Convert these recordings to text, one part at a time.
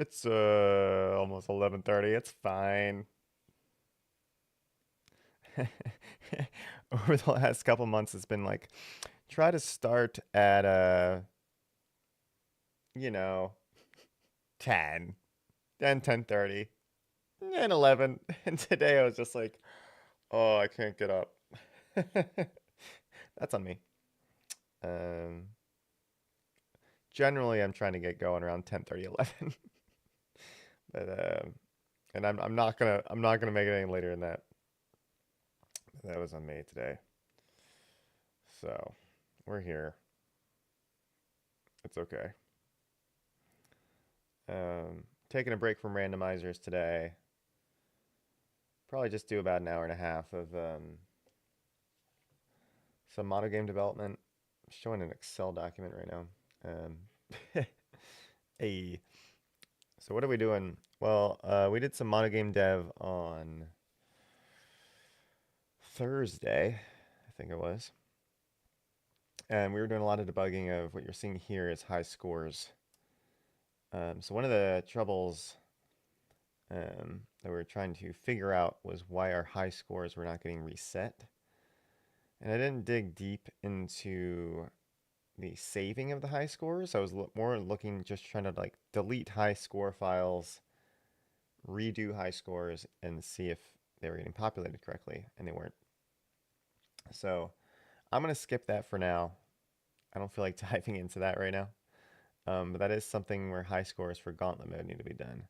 It's almost 11:30. It's fine. Over the last couple months, it's been like try to start at you know, 10, then 10:30, and 11. And today I was just like, oh, I can't get up. That's on me. Um, Generally, I'm trying to get going around 10:30, 11. But and I'm not gonna make it any later than that. That was on me today. So we're here. It's okay. Taking a break from randomizers today. Probably just do about an hour and a half of some monogame development. I'm showing an Excel document right now. Um, hey, so what are we doing? Well, we did some monogame dev on Thursday, I think it was, and we were doing a lot of debugging of what you're seeing here is high scores. So one of the troubles that we were trying to figure out was why our high scores were not getting reset. And I didn't dig deep into the saving of the high scores. I was more looking, just trying to like delete high score files, redo high scores, and see if they were getting populated correctly, and they weren't. So I'm gonna skip that for now. I don't feel like diving into that right now. But that is something where high scores for gauntlet mode need to be done.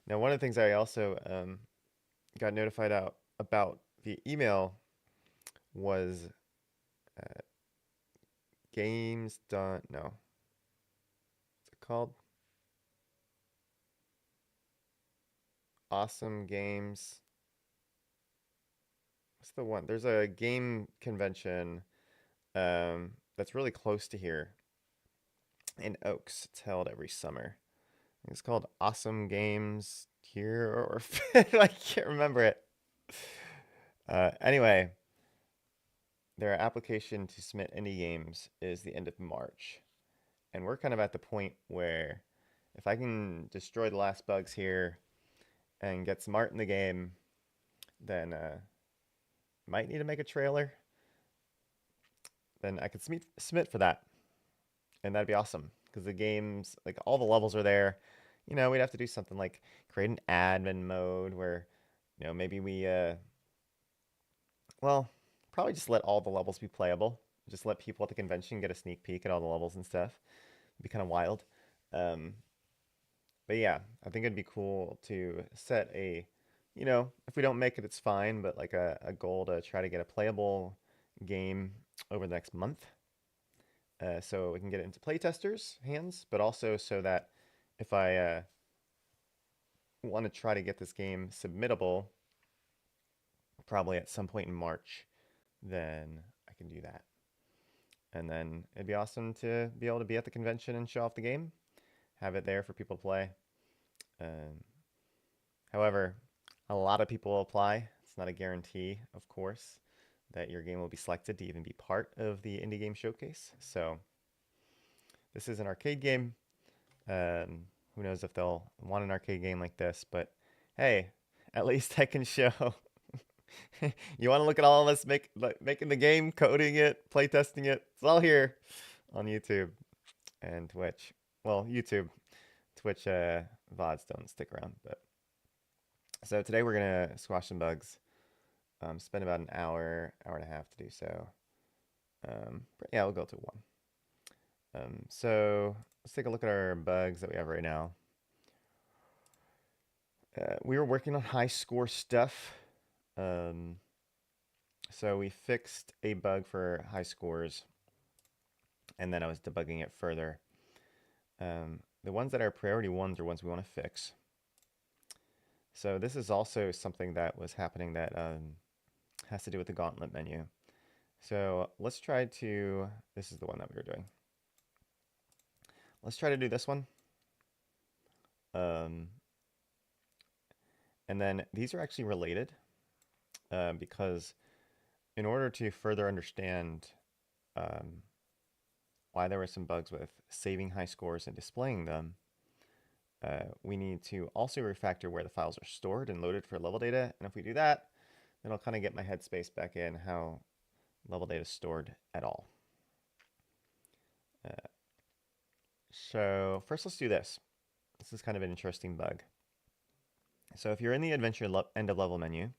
Now, one of the things I also got notified out about via email was uh, games done. No, what's it called? Awesome Games. What's the one? There's a game convention that's really close to here in Oaks. It's held every summer. It's called Awesome Games here, or I can't remember it. Anyway, their application to submit indie games is the end of March. And we're kind of at the point where if I can destroy the last bugs here and get some art in the game, then might need to make a trailer. Then I could submit for that, and that'd be awesome because the games, like all the levels are there. We'd have to do something like create an admin mode where, maybe well, probably just let all the levels be playable. Just let people at the convention get a sneak peek at all the levels and stuff. It'd be kind of wild. Um, but yeah, I think it'd be cool to set if we don't make it, it's fine, but like a goal to try to get a playable game over the next month. So we can get it into playtesters' hands, but also so that if I want to try to get this game submittable, probably at some point in March, then I can do that. And then it'd be awesome to be able to be at the convention and show off the game, have it there for people to play. Um, However, a lot of people will apply. It's not a guarantee, of course, that your game will be selected to even be part of the indie game showcase. So this is an arcade game. Who knows if they'll want an arcade game like this, but hey, at least I can show. You want to look at all of us making the game, coding it, playtesting it. It's all here on YouTube and Twitch. Well, YouTube, Twitch, VODs don't stick around, but so today we're gonna squash some bugs. Spend about an hour, hour and a half to do so. Yeah, we'll go to one. So let's take a look at our bugs that we have right now. We were working on high score stuff. Um, so we fixed a bug for high scores, and then I was debugging it further. The ones that are priority ones are ones we want to fix. So this is also something that was happening that has to do with the gauntlet menu. So let's try to, this is the one that we were doing. Let's try to do this one. And then these are actually related because in order to further understand why there were some bugs with saving high scores and displaying them, we need to also refactor where the files are stored and loaded for level data. And if we do that, then I'll kind of get my headspace back in how level data is stored at all. So first let's do this. This is kind of an interesting bug. So if you're in the adventure end of level menu,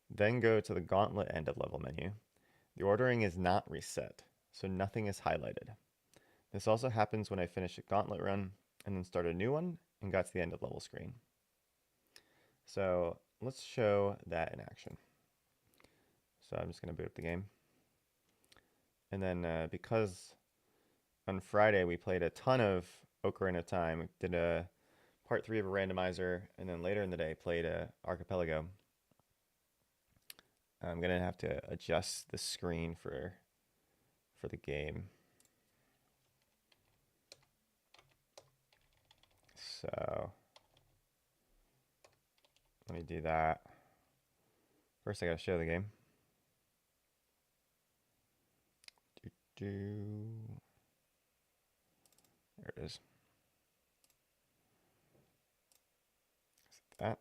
then go to the gauntlet end of level menu, the ordering is not reset, so nothing is highlighted. This also happens when I finish a gauntlet run and then start a new one and got to the end of level screen. So let's show that in action. So I'm just going to boot up the game. And then because on Friday we played a ton of Ocarina of Time, did a part 3 of a randomizer, and then later in the day played a Archipelago, I'm going to have to adjust the screen for the game. So let me do that. First I gotta show the game. There it is. That.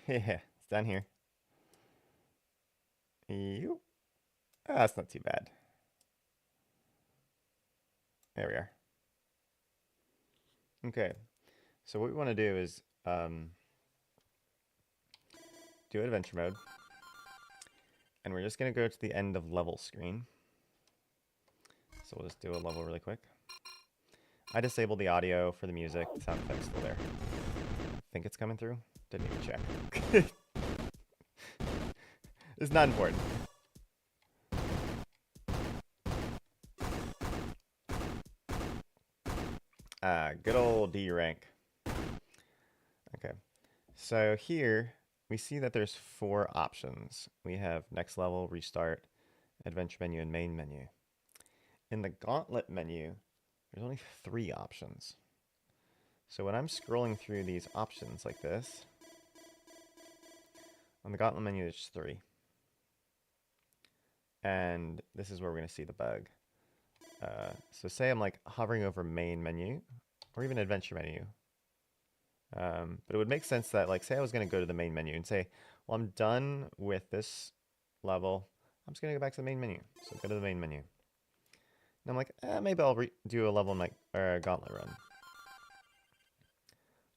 Yeah, it's down here. You. Ah, that's not too bad. There we are. Okay, so what we want to do is do adventure mode, and we're just going to go to the end of level screen. So we'll just do a level really quick. I disabled the audio for the music. The sound effect's still there. I think it's coming through. Didn't even check. It's not important. Good old D rank. Okay, so here we see that there's 4 options. We have next level, restart, adventure menu, and main menu. In the gauntlet menu, there's only 3 options. So when I'm scrolling through these options like this, on the gauntlet menu there's 3. And this is where we're going to see the bug. So say I'm like hovering over main menu, or even adventure menu. But it would make sense that, like, say I was going to go to the main menu and say, well, I'm done with this level. I'm just going to go back to the main menu. So go to the main menu. And I'm like, maybe I'll do a level in my gauntlet run.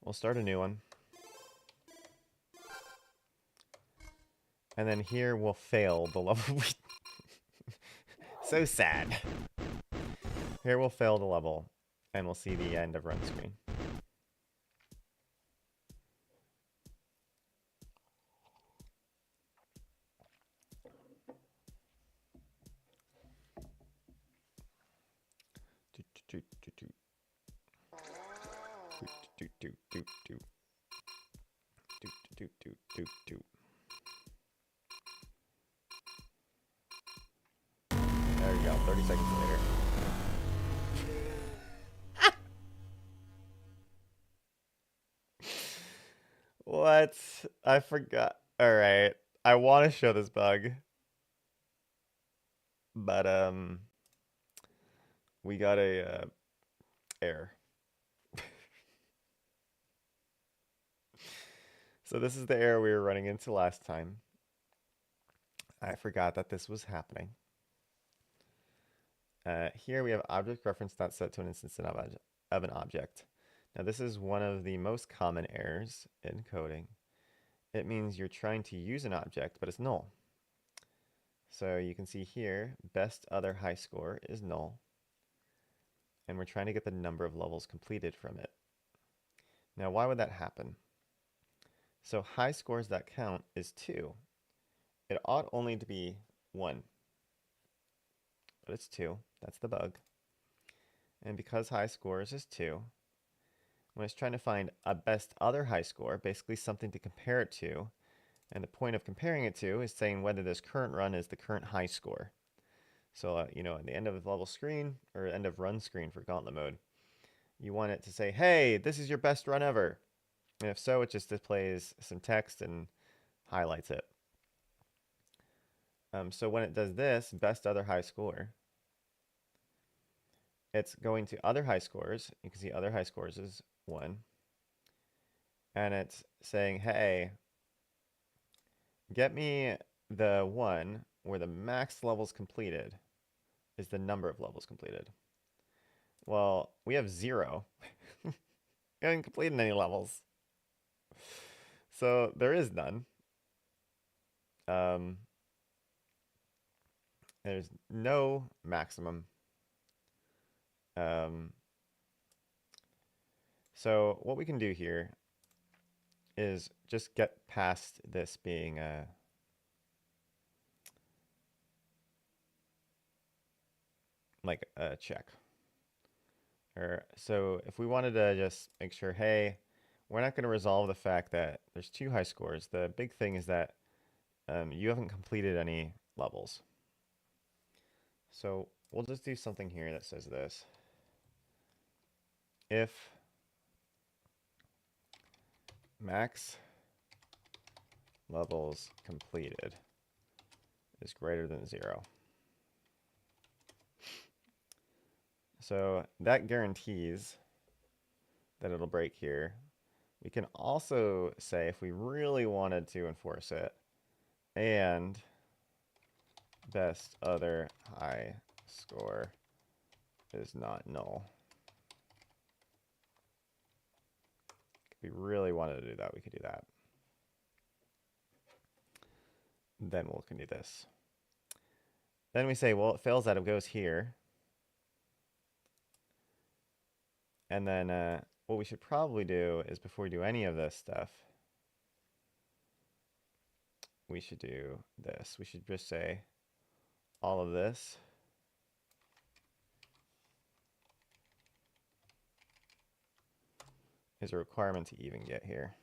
We'll start a new one. And then here we'll fail the level. So sad. Here we'll fail the level, and we'll see the end of run screen. There you go, 30 seconds later. What? I forgot. Alright. I want to show this bug. But, we got a, error. So this is the error we were running into last time. I forgot that this was happening. Here we have object reference not set to an instance of an object. Now this is one of the most common errors in coding. It means you're trying to use an object, but it's null. So you can see here, best other high score is null. And we're trying to get the number of levels completed from it. Now why would that happen? So high scores that count is 2. It ought only to be 1. But it's 2. That's the bug. And because high scores is 2, when it's trying to find a best other high score, basically something to compare it to, and the point of comparing it to is saying whether this current run is the current high score. So, at the end of the level screen, or end of run screen for gauntlet mode, you want it to say, hey, this is your best run ever. And if so, it just displays some text and highlights it. So when it does this, best other high score, it's going to other high scores. You can see other high scores is 1. And it's saying, hey, get me the one where the max levels completed is the number of levels completed. Well, we have 0. We haven't completed any levels. So there is none. There's no maximum. So what we can do here is just get past this being like a check. So if we wanted to just make sure, hey, we're not going to resolve the fact that there's 2 high scores. The big thing is that you haven't completed any levels. So we'll just do something here that says this. If max levels completed is greater than 0. So that guarantees that it'll break here. We can also say, if we really wanted to enforce it, and best other high score is not null. If we really wanted to do that, we could do that. Then we can do this. Then we say, well, it fails that, it goes here. And then what we should probably do is, before we do any of this stuff, we should do this. We should just say all of this is a requirement to even get here.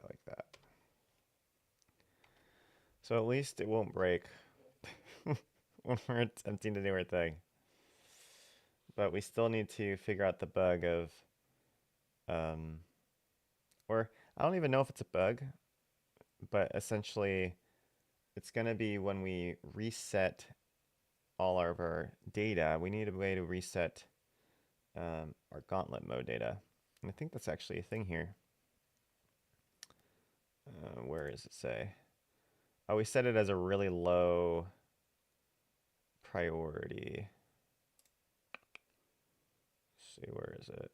Like that. So at least it won't break when we're attempting to do our thing. But we still need to figure out the bug of, or I don't even know if it's a bug, but essentially it's going to be when we reset all of our data, we need a way to reset our gauntlet mode data. And I think that's actually a thing here. Where does it say? Oh, we set it as a really low priority. Let's see, where is it?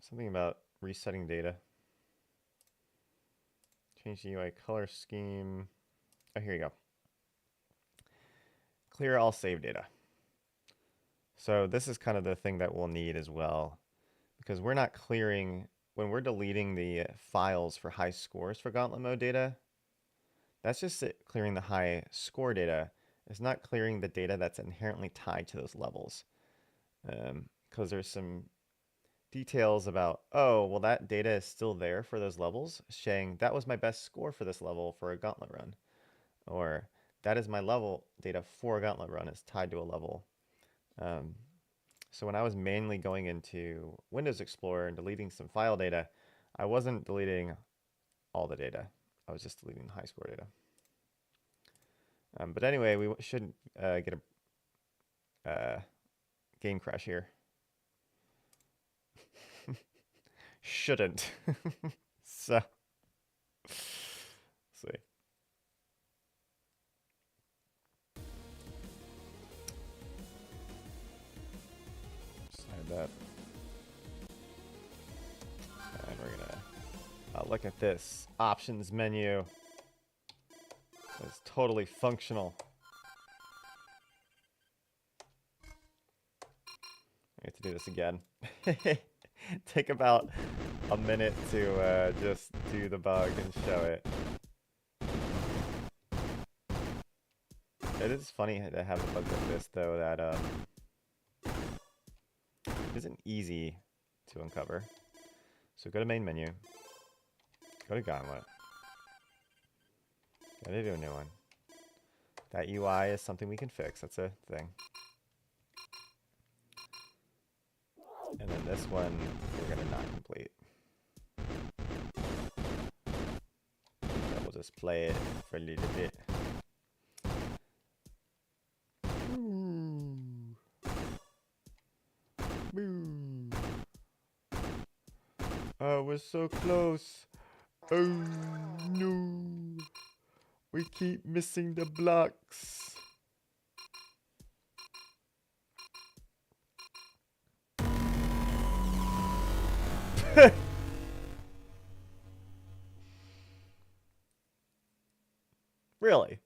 Something about resetting data. Change the UI color scheme. Oh, here you go. Clear all save data. So this is kind of the thing that we'll need as well, because we're not clearing, when we're deleting the files for high scores for gauntlet mode data, that's just clearing the high score data. It's not clearing the data that's inherently tied to those levels. Because there's some details about, oh, well, that data is still there for those levels, saying that was my best score for this level for a gauntlet run. Or that is my level data for a gauntlet run is tied to a level. So when I was mainly going into Windows Explorer and deleting some file data, I wasn't deleting all the data. I was just deleting the high score data. But anyway, we shouldn't get a game crash here. Shouldn't. So, let's see. Hide that. And we're gonna look at this options menu. It's totally functional. I have to do this again. Take about a minute to just do the bug and show it. It is funny to have a bug like this, though, that isn't easy to uncover. So go to main menu, go to Gauntlet, gotta do a new one, That UI is something we can fix. That's a thing. And then this one, we're going to not complete. So we'll just play it for a little bit. Ooh. Boo. Oh, we're so close. Oh, no. We keep missing the blocks. Really?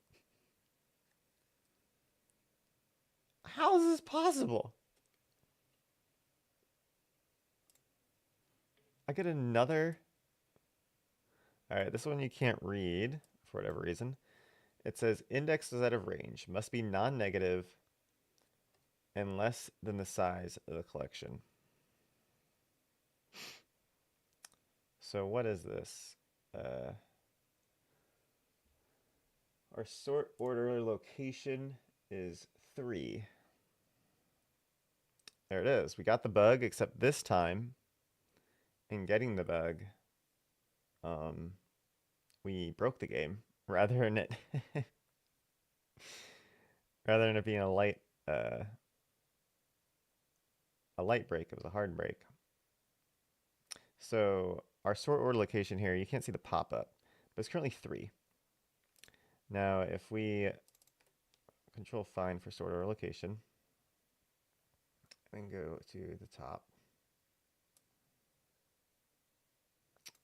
How is this possible? I get another. All right, this one you can't read for whatever reason. It says index is out of range, must be non-negative and less than the size of the collection. So what is this? Our sort order location is 3. There it is. We got the bug, except this time, in getting the bug, we broke the game rather than it rather than it being a light break. It was a hard break. So our sort order location here, you can't see the pop-up, but it's currently 3. Now, if we control find for sort order location and go to the top,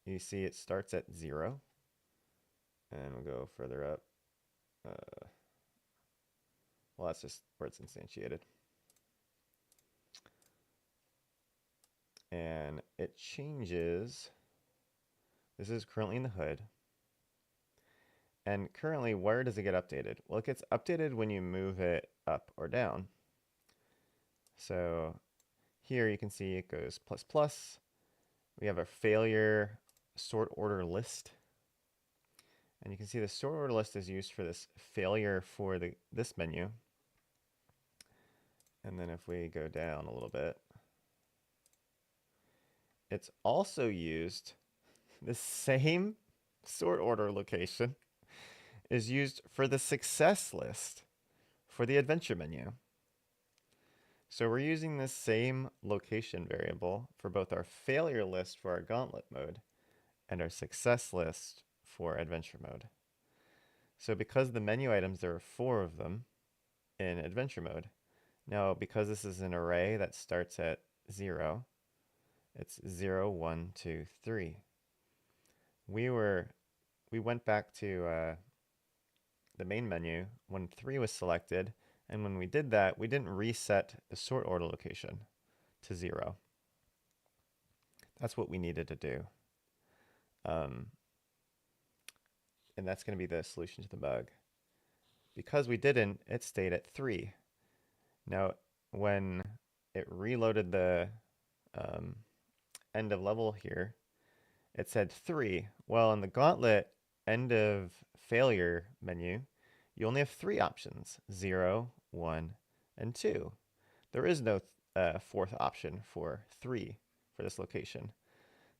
you see it starts at 0. And we'll go further up. Well, that's just where it's instantiated. And it changes. This is currently in the hood. And currently, where does it get updated? Well, it gets updated when you move it up or down. So here you can see it goes plus plus. We have a failure sort order list. And you can see the sort order list is used for this failure for this menu. And then if we go down a little bit, it's also used, the same sort order location is used for the success list for the adventure menu. So we're using the same location variable for both our failure list for our gauntlet mode and our success list for adventure mode. So because the menu items, there are 4 of them in adventure mode. Now, because this is an array that starts at 0, it's 0, 1, 2, 3. We went back to the main menu when 3 was selected, and when we did that, we didn't reset the sort order location to 0. That's what we needed to do. And that's going to be the solution to the bug. Because we didn't, it stayed at 3. Now, when it reloaded the end of level here, it said 3. Well, in the gauntlet end of failure menu, you only have 3 options, 0, 1, and 2. There is no 4th option for 3 for this location.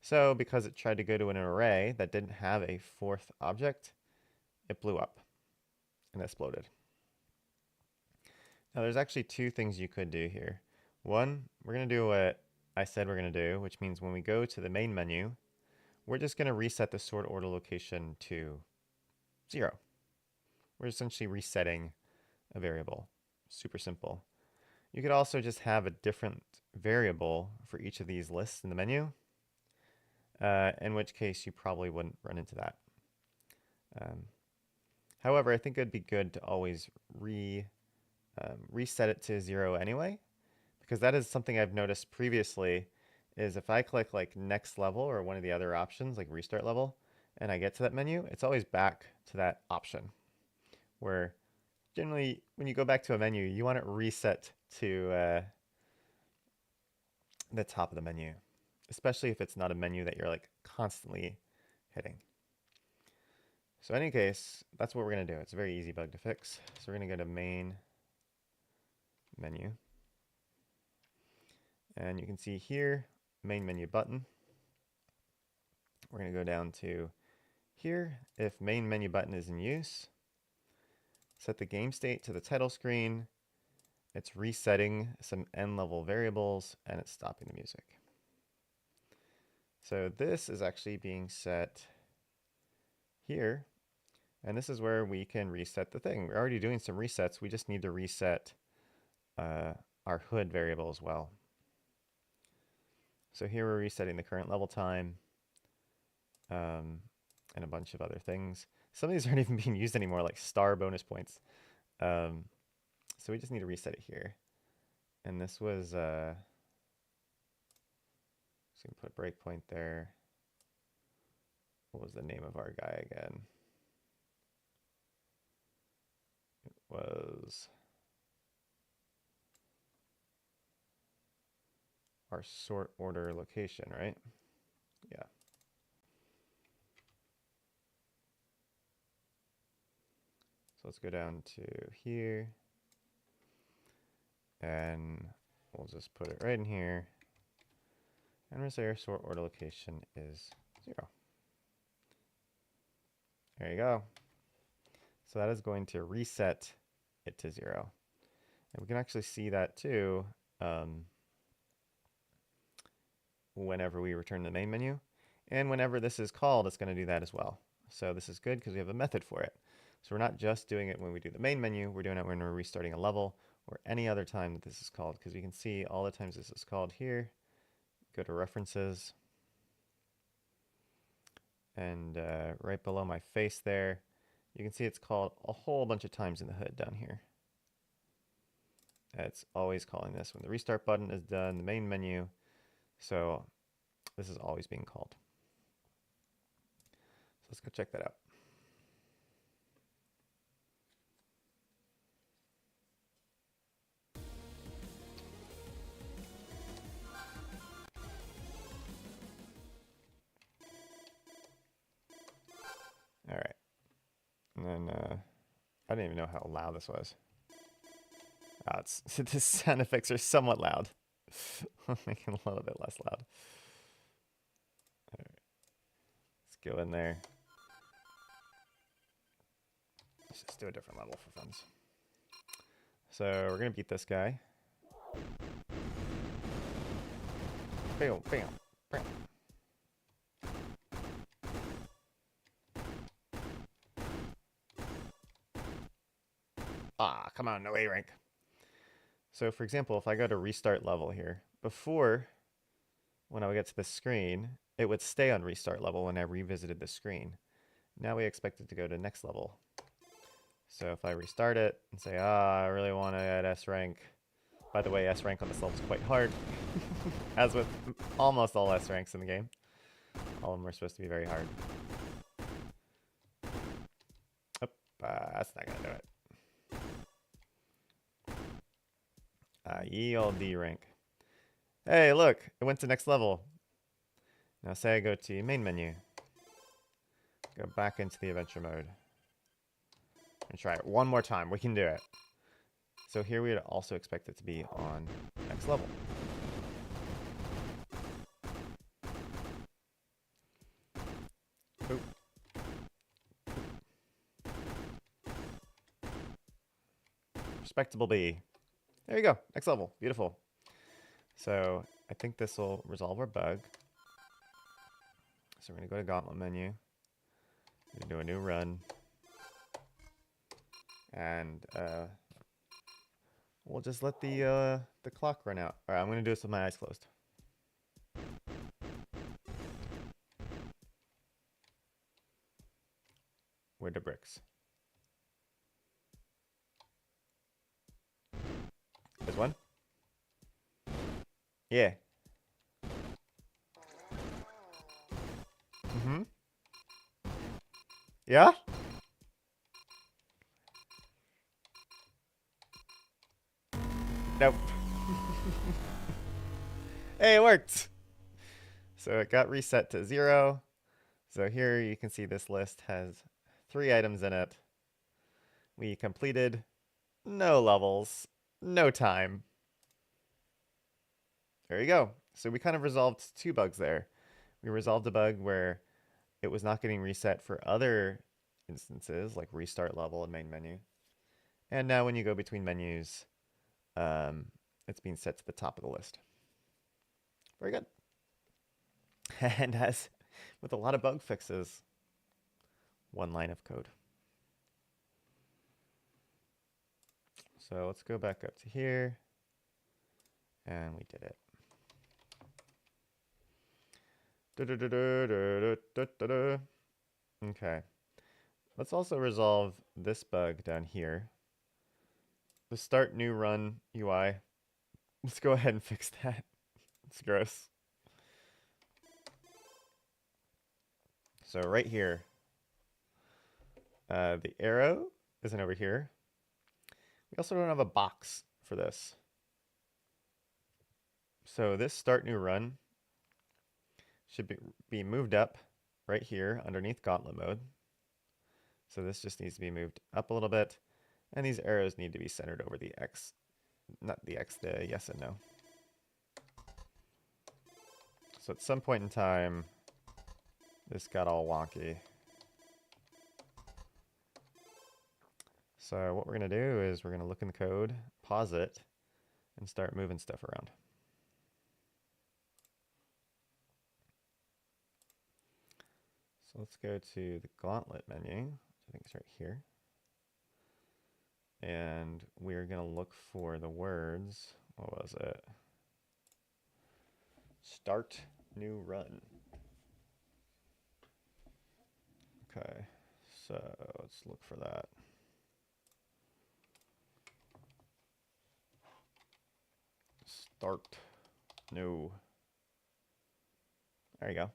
So because it tried to go to an array that didn't have a 4th object, it blew up and exploded. Now there's actually 2 things you could do here. One, we're going to do what I said we're going to do, which means when we go to the main menu, we're just going to reset the sort order location to 0. We're essentially resetting a variable. Super simple. You could also just have a different variable for each of these lists in the menu, in which case you probably wouldn't run into that. However, I think it'd be good to always reset it to 0 anyway, because that is something I've noticed previously, is if I click like next level or one of the other options like restart level, and I get to that menu, it's always back to that option, where generally when you go back to a menu, you want it reset to the top of the menu, especially if it's not a menu that you're like constantly hitting. So in any case, that's what we're going to do. It's a very easy bug to fix. So we're going to go to main menu. And you can see here, main menu button. We're going to go down to here. If main menu button is in use, set the game state to the title screen. It's resetting some end level variables and it's stopping the music. So this is actually being set here. And this is where we can reset the thing. We're already doing some resets. We just need to reset our hood variable as well. So here we're resetting the current level time and a bunch of other things. Some of these aren't even being used anymore, like star bonus points. So we just need to reset it here. And this was, so we can put a breakpoint there. What was the name of our guy again? It was our sort order location, right? Yeah. So let's go down to here. And we'll just put it right in here. And we'll say our sort order location is 0. There you go. So that is going to reset it to 0. And we can actually see that too whenever we return to the main menu. And whenever this is called, it's going to do that as well. So this is good because we have a method for it. So we're not just doing it when we do the main menu, we're doing it when we're restarting a level or any other time that this is called, because we can see all the times this is called here. Go to references. And right below my face there, you can see it's called a whole bunch of times in the hood down here. It's always calling this when the restart button is done, the main menu. So this is always being called. So let's go check that out. All right. And then I didn't even know how loud this was. The sound effects are somewhat loud. I'll make it a little bit less loud. All right. Let's go in there. Let's just do a different level for funs. So we're going to beat this guy. Bam, bam, bam. Ah, come on, no A rank. So for example, if I go to restart level here, before, when I would get to the screen, it would stay on restart level when I revisited the screen. Now we expect it to go to next level. So if I restart it and say, I really want to add S rank. By the way, S rank on this level is quite hard, as with almost all S ranks in the game. All of them are supposed to be very hard. Oh, that's not going to do it. Ye old D rank. Hey, look, it went to next level. Now say I go to main menu. Go back into the adventure mode. And try it one more time. We can do it. So here we would also expect it to be on next level. Oop. Respectable B. There you go. Next level. Beautiful. So I think this will resolve our bug. So we're going to go to Gauntlet menu. We're going to do a new run. And we'll just let the clock run out. All right, I'm going to do this with my eyes closed. Where the bricks? There's one? Yeah. Mm-hmm. Yeah? Nope. Hey, it worked! So it got reset to 0. So here you can see this list has 3 items in it. We completed no levels, no time. There you go. So we kind of resolved 2 bugs there. We resolved a bug where it was not getting reset for other instances, like restart level and main menu. And now when you go between menus, it's being set to the top of the list. Very good. And as with a lot of bug fixes, 1 line of code. So let's go back up to here. And we did it. Okay. Let's also resolve this bug down here. The start new run UI. Let's go ahead and fix that. It's gross. So right here, the arrow isn't over here. We also don't have a box for this. So this start new run should be moved up right here underneath gauntlet mode. So this just needs to be moved up a little bit. And these arrows need to be centered over the X, not the X, the yes and no. So at some point in time, this got all wonky. So what we're going to do is we're going to look in the code, pause it, and start moving stuff around. So let's go to the gauntlet menu, which I think is right here. And we're going to look for the words, what was it? Start new run. Okay, so let's look for that. Start new. There you go.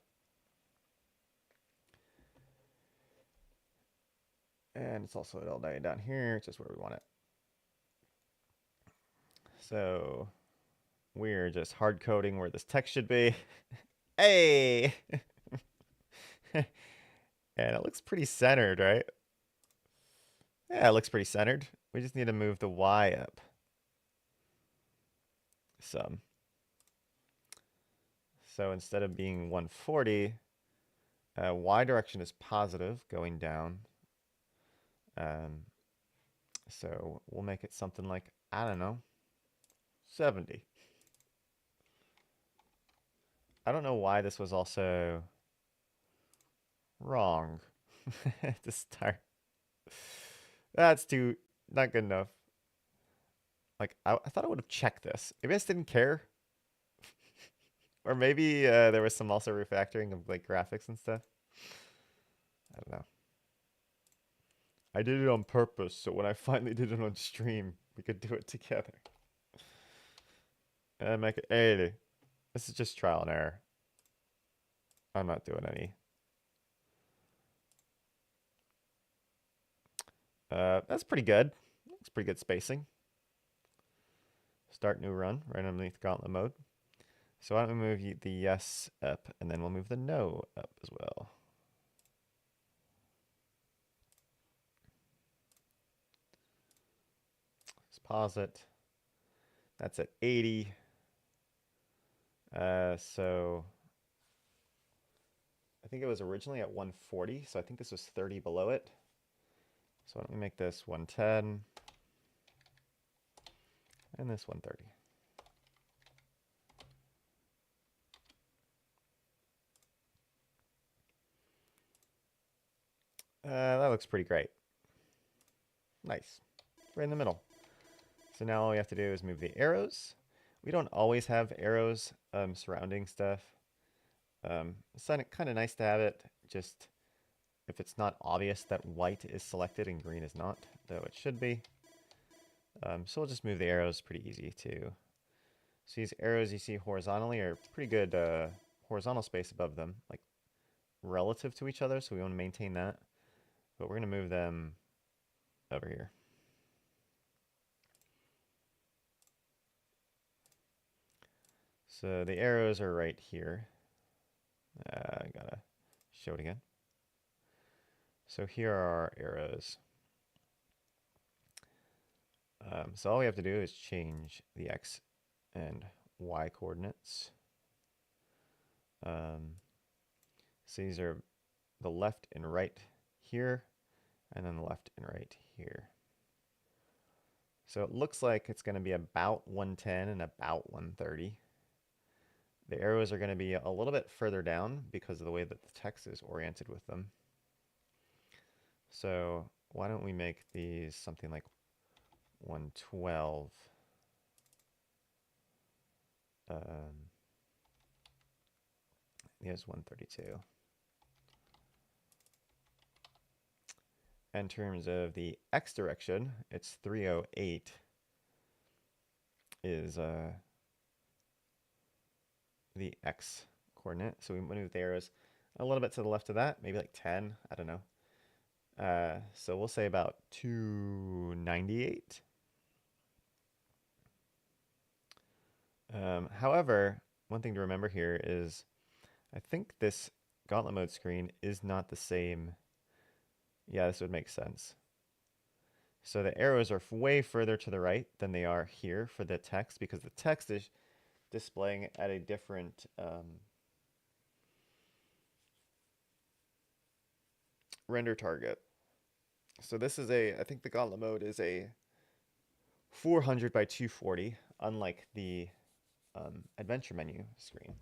And it's also down here, which is where we want it. So we're just hard coding where this text should be. Hey! And it looks pretty centered, right? Yeah, it looks pretty centered. We just need to move the Y up some. So instead of being 140, Y direction is positive going down. So we'll make it something like, I don't know, 70. I don't know why this was also wrong to start. That's not good enough. Like, I thought I would have checked this. Maybe I just didn't care. Or maybe there was some also refactoring of like graphics and stuff. I don't know. I did it on purpose, so when I finally did it on stream, we could do it together. And make it 80. This is just trial and error. I'm not doing any. That's pretty good. It's pretty good spacing. Start new run right underneath gauntlet mode. So why don't we move the yes up, and then we'll move the no up as well. Let's pause it. That's at 80. So I think it was originally at 140, so I think this was 30 below it. So why don't we make this 110 and this 130. That looks pretty great. Nice. Right in the middle. So now all we have to do is move the arrows. We don't always have arrows surrounding stuff. It's kind of nice to have it just if it's not obvious that white is selected and green is not, though it should be. So we'll just move the arrows pretty easy too. So these arrows you see horizontally are pretty good horizontal space above them, like relative to each other, so we want to maintain that. But we're going to move them over here. So the arrows are right here. I gotta show it again. So here are our arrows. So all we have to do is change the X and Y coordinates. So these are the left and right here, and then the left and right here. So it looks like it's going to be about 110 and about 130. The arrows are going to be a little bit further down because of the way that the text is oriented with them. So why don't we make these something like 112? Here's 132. In terms of the X direction, it's 308 is the X coordinate. So we move the arrows a little bit to the left of that, maybe like 10, I don't know. So we'll say about 298. However, one thing to remember here is I think this gauntlet mode screen is not the same. Yeah, this would make sense. So the arrows are way further to the right than they are here for the text because the text is displaying at a different render target. So this is I think the gauntlet mode is a 400 by 240, unlike the adventure menu screen.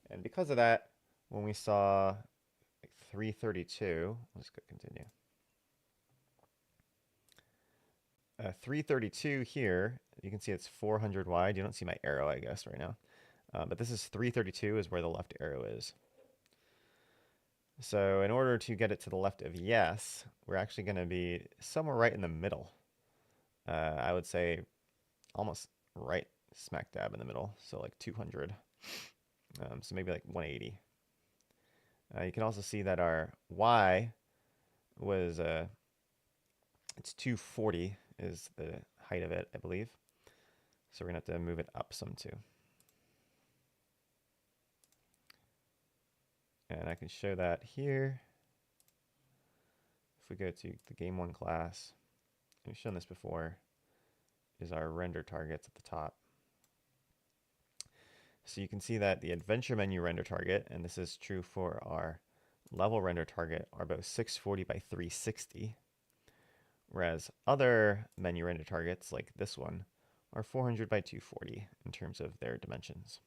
And because of that, when we saw like 332, let's go continue. 332 here, you can see it's 400 wide. You don't see my arrow, I guess, right now. But this is 332 is where the left arrow is. So in order to get it to the left of yes, we're actually going to be somewhere right in the middle. I would say almost right smack dab in the middle, so like 200. So maybe like 180. You can also see that our y was, it's 240 is the height of it, I believe. So we're going to have to move it up some too. And I can show that here. If we go to the Game 1 class, we've shown this before, is our render targets at the top. So you can see that the adventure menu render target, and this is true for our level render target, are both 640 by 360. Whereas other menu render targets, like this one, are 400 by 240 in terms of their dimensions.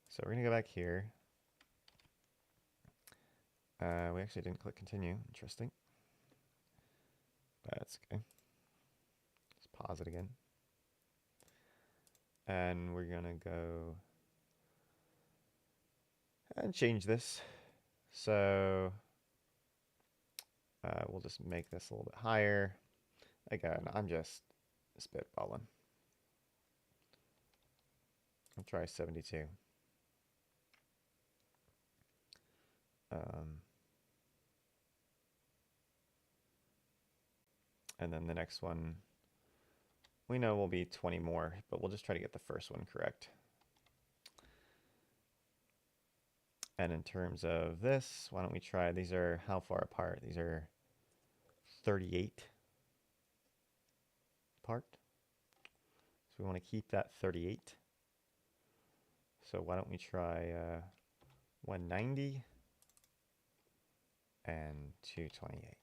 So we're going to go back here. We actually didn't click continue. Interesting. That's okay. Let's pause it again. And we're going to go and change this. So we'll just make this a little bit higher. Again, I'm just spitballing. I'll try 72. And then the next one, we know will be 20 more, but we'll just try to get the first one correct. And in terms of this, why don't we try, these are how far apart? These are 38 apart. So we want to keep that 38. So why don't we try 190 and 228.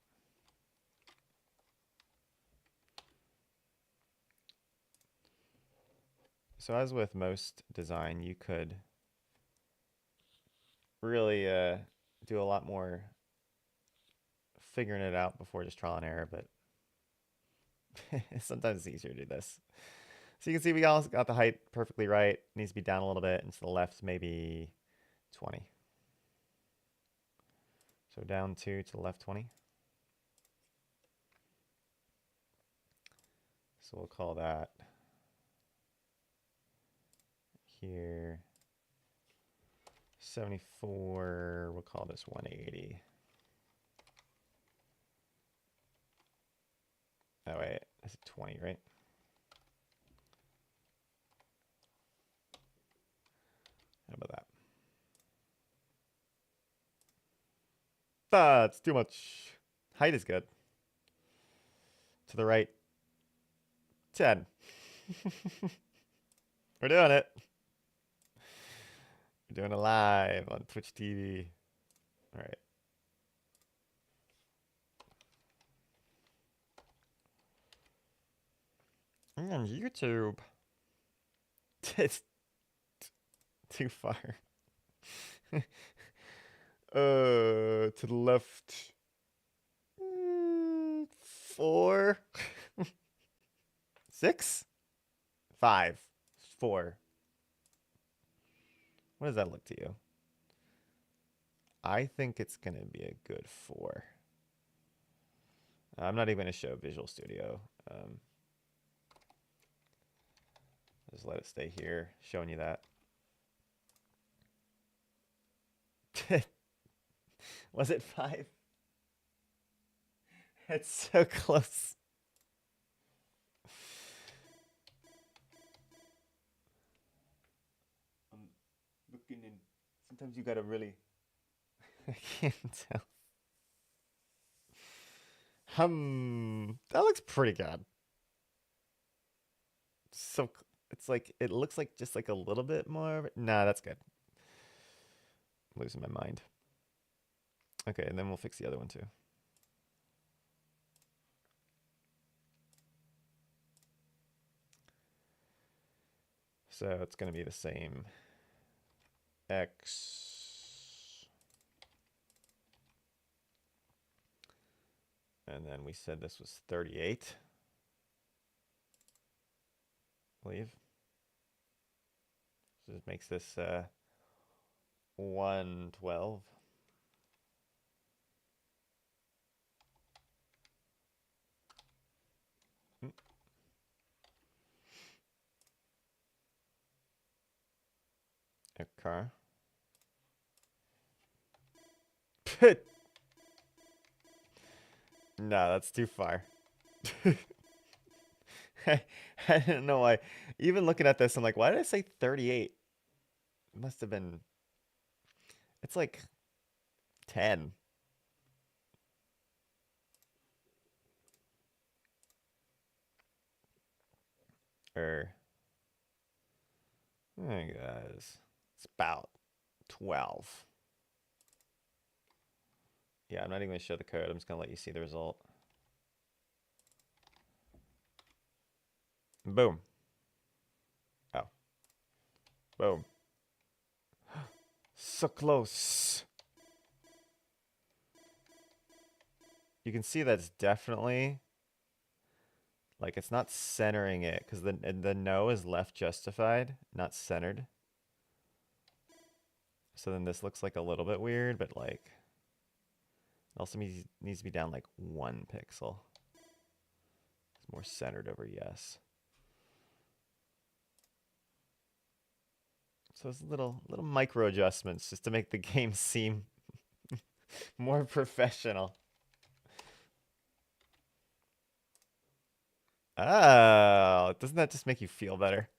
So as with most design, you could really do a lot more figuring it out before just trial and error, but sometimes it's easier to do this. So you can see we also got the height perfectly right. It needs to be down a little bit, and to the left maybe 20. So down 2 to the left 20. So we'll call that here 74. We'll call this 180. Oh wait, that's 20, right? How about that? That's too much. Height is good. To the right. 10. We're doing it. We're doing it live on Twitch TV. All right. On YouTube. It's too far. To the left. 4. 6. 5. 4. What does that look to you? I think it's going to be a good 4. I'm not even going to show Visual Studio. Just let it stay here, showing you that. Was it 5? It's so close. I'm looking in. Sometimes you gotta really. I can't tell. That looks pretty good. So it's like it looks like just like a little bit more. Nah, that's good. I'm losing my mind. Okay, and then we'll fix the other one too. So it's going to be the same X. And then we said this was 38. I believe. So this makes this 112. A car. No, that's too far. I don't know why. Even looking at this, I'm like, why did I say 38? It must have been. It's like 10. Or. Oh, guys. It's about 12. Yeah, I'm not even going to show the code. I'm just going to let you see the result. Boom. Oh. Boom. So close. You can see that's definitely like it's not centering it because the no is left justified, not centered. So then this looks like a little bit weird, but like it also needs to be down like 1 pixel. It's more centered over yes. So it's little micro adjustments just to make the game seem more professional. Oh, doesn't that just make you feel better?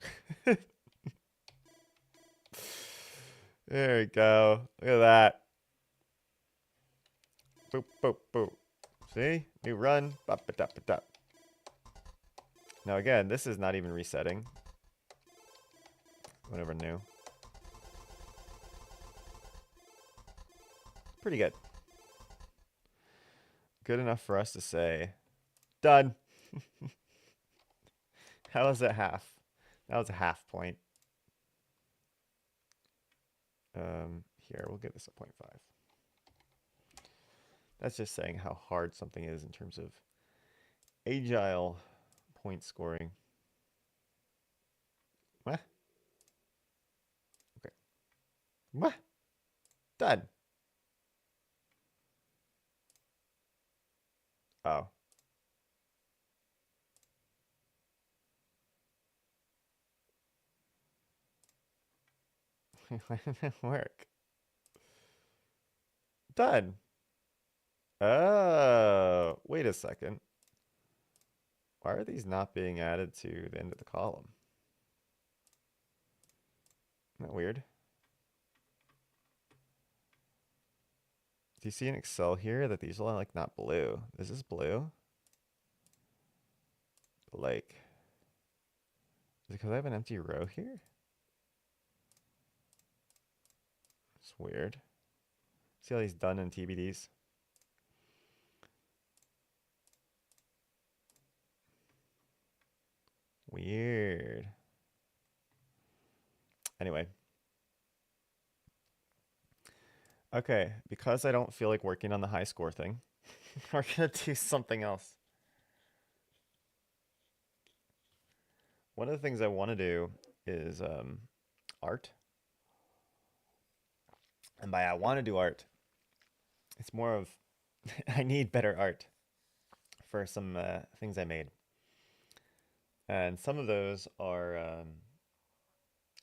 There we go. Look at that. Boop, boop, boop. See? New run. Bop, ba, da, ba, da. Now again, this is not even resetting. Whatever new. Pretty good. Good enough for us to say, done. How was that half? That was a half point. Here, we'll give this a 0.5. That's just saying how hard something is in terms of agile point scoring. What? Okay. What? Done. Oh. Why didn't that work? Done. Oh, wait a second. Why are these not being added to the end of the column? Isn't that weird? Do you see in Excel here that these are like not blue? Is this blue? Like, is it because I have an empty row here? It's weird. See all these done in TBDs? Weird. Anyway. Okay, because I don't feel like working on the high score thing, we're gonna do something else. One of the things I want to do is art. And by I want to do art, it's more of I need better art for some things I made. And some of those are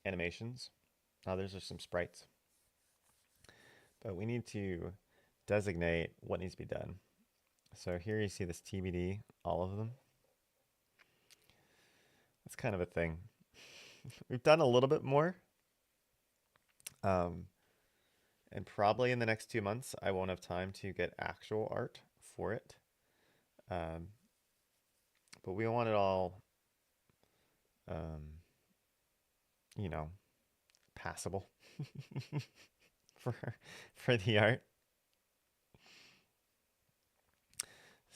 animations. Others are some sprites. But we need to designate what needs to be done. So here you see this TBD, all of them. That's kind of a thing. We've done a little bit more. And probably in the next 2 months, I won't have time to get actual art for it. But we want it all, um, you know, passable for for the art.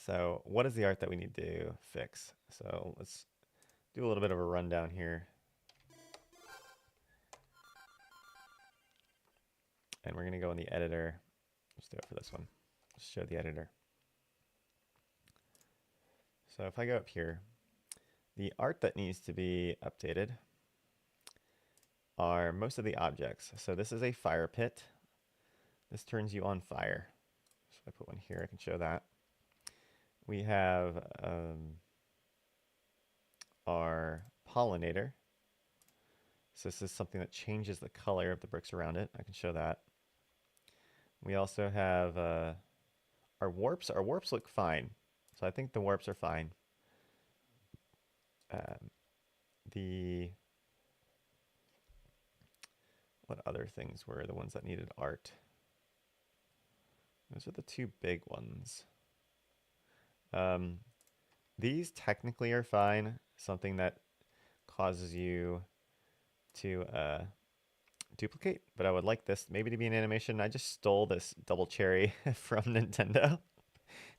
So what is the art that we need to fix? So let's do a little bit of a rundown here. And we're going to go in the editor. Let's do it for this one. Just show the editor. So if I go up here, the art that needs to be updated are most of the objects. So this is a fire pit. This turns you on fire. So if I put one here, I can show that. We have our pollinator. So this is something that changes the color of the bricks around it. I can show that. We also have our warps. Our warps look fine. So I think the warps are fine. What other things were the ones that needed art? Those are the two big ones. These technically are fine. Something that causes you to duplicate, but I would like this maybe to be an animation. I just stole this double cherry from Nintendo.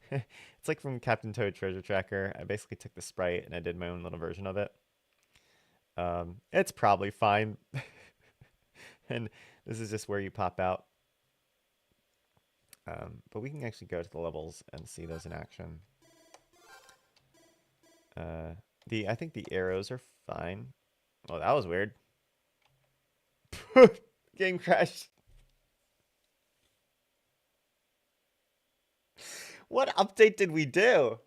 It's like from Captain Toad Treasure Tracker. I basically took the sprite and I did my own little version of it. It's probably fine. And this is just where you pop out. But we can actually go to the levels and see those in action. I think the arrows are fine. Oh, that was weird. Game crashed. What update did we do?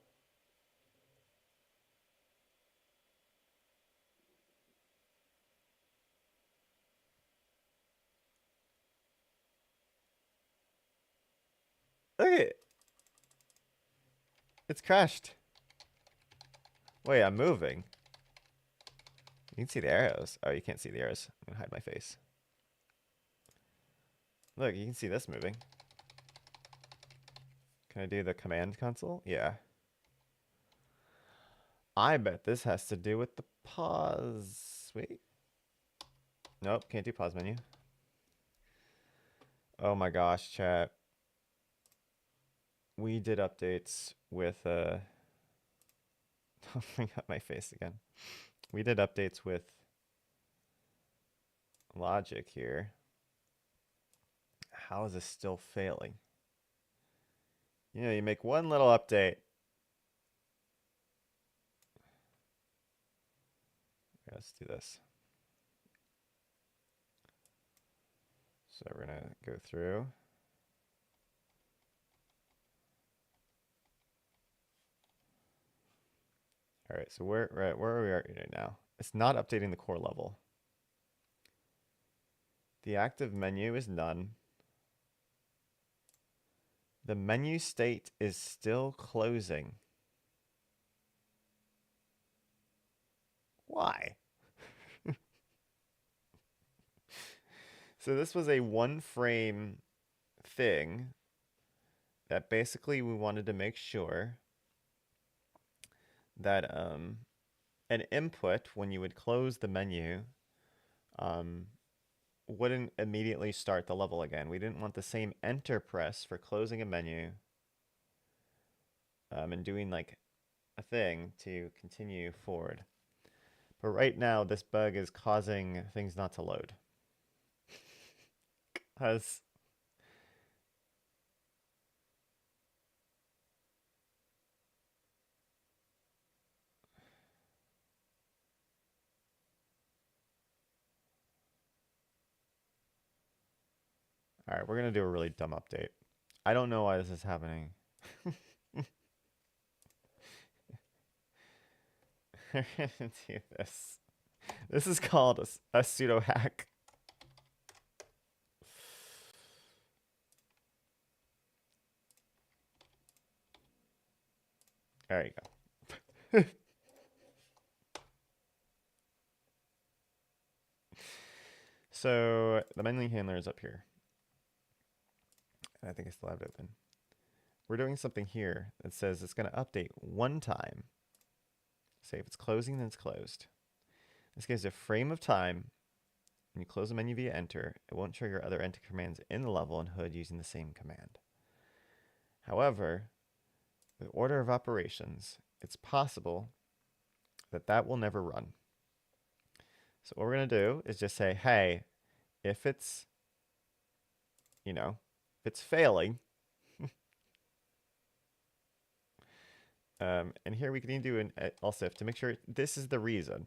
Look at it. It's crashed. Wait, I'm moving. You can see the arrows. Oh, you can't see the arrows. I'm gonna hide my face. Look, you can see this moving. Can I do the command console? Yeah. I bet this has to do with the pause. Wait. Nope, can't do pause menu. Oh my gosh, chat. We did updates with oh my god, my face again. We did updates with logic here. How is this still failing? You know, you make one little update. Let's do this. So we're gonna go through. All right, so where are we right now? It's not updating the core level. The active menu is none. The menu state is still closing. Why? So this was a one frame thing that basically we wanted to make sure that an input, when you would close the menu, wouldn't immediately start the level again. We didn't want the same enter press for closing a menu and doing like a thing to continue forward. But right now, this bug is causing things not to load. Because all right, we're going to do a really dumb update. I don't know why this is happening. We're going to do this. This is called a pseudo hack. There you go. So the menu handler is up here. And I think I still have it open. We're doing something here that says it's going to update one time. Say if it's closing, then it's closed. This gives a frame of time. When you close the menu via enter, it won't trigger other enter commands in the level and HUD using the same command. However, with order of operations, it's possible that that will never run. So what we're going to do is just say, hey, if it's, if it's failing, and here we can do an else if to make sure this is the reason.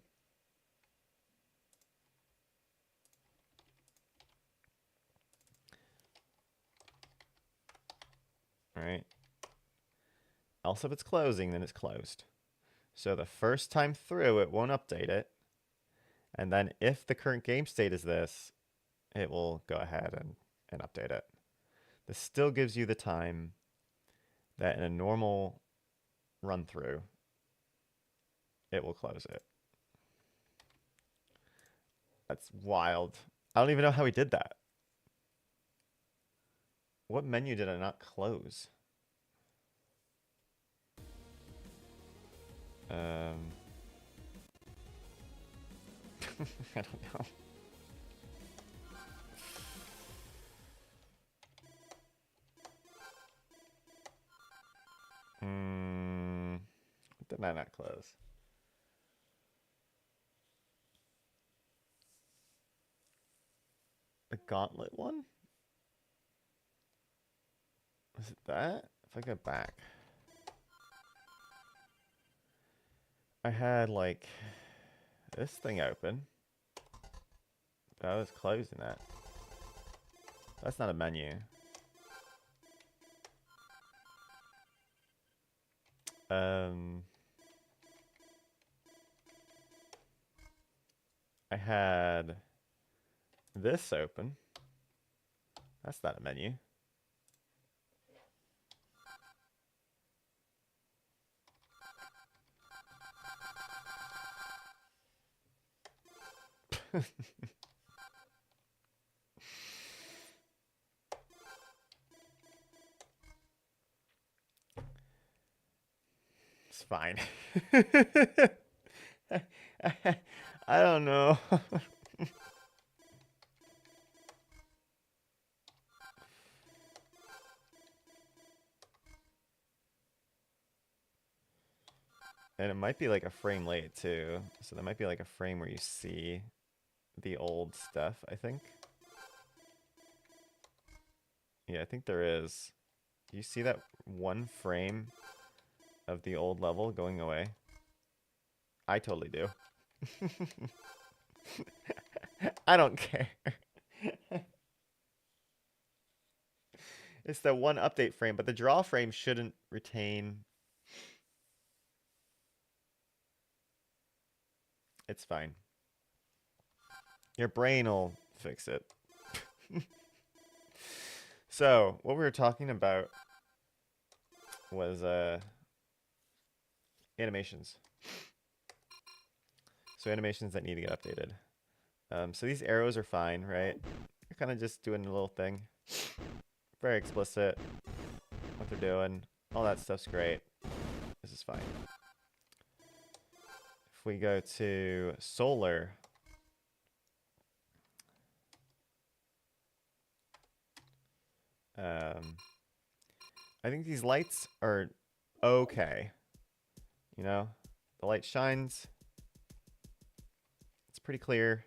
All right. Else if it's closing, then it's closed. So the first time through, it won't update it. And then if the current game state is this, it will go ahead and update it. This still gives you the time that in a normal run through, it will close it. That's wild. I don't even know how he did that. What menu did I not close? I don't know. What did I not close? The gauntlet one? Was it that? If I go back. I had like this thing open. But I was closing that. That's not a menu. I had this open. That's not a menu. It's fine. I don't know. And it might be like a frame late too. So there might be like a frame where you see the old stuff, I think. Yeah, I think there is. Do you see that one frame of the old level going away? I totally do. I don't care. It's the one update frame, but the draw frame shouldn't retain. It's fine. Your brain will fix it. So, what we were talking about was animations. So animations that need to get updated. So these arrows are fine, right? You're kind of just doing a little thing. Very explicit. what they're doing. All that stuff's great. This is fine. If we go to solar, I think these lights are okay. You know, the light shines. It's pretty clear.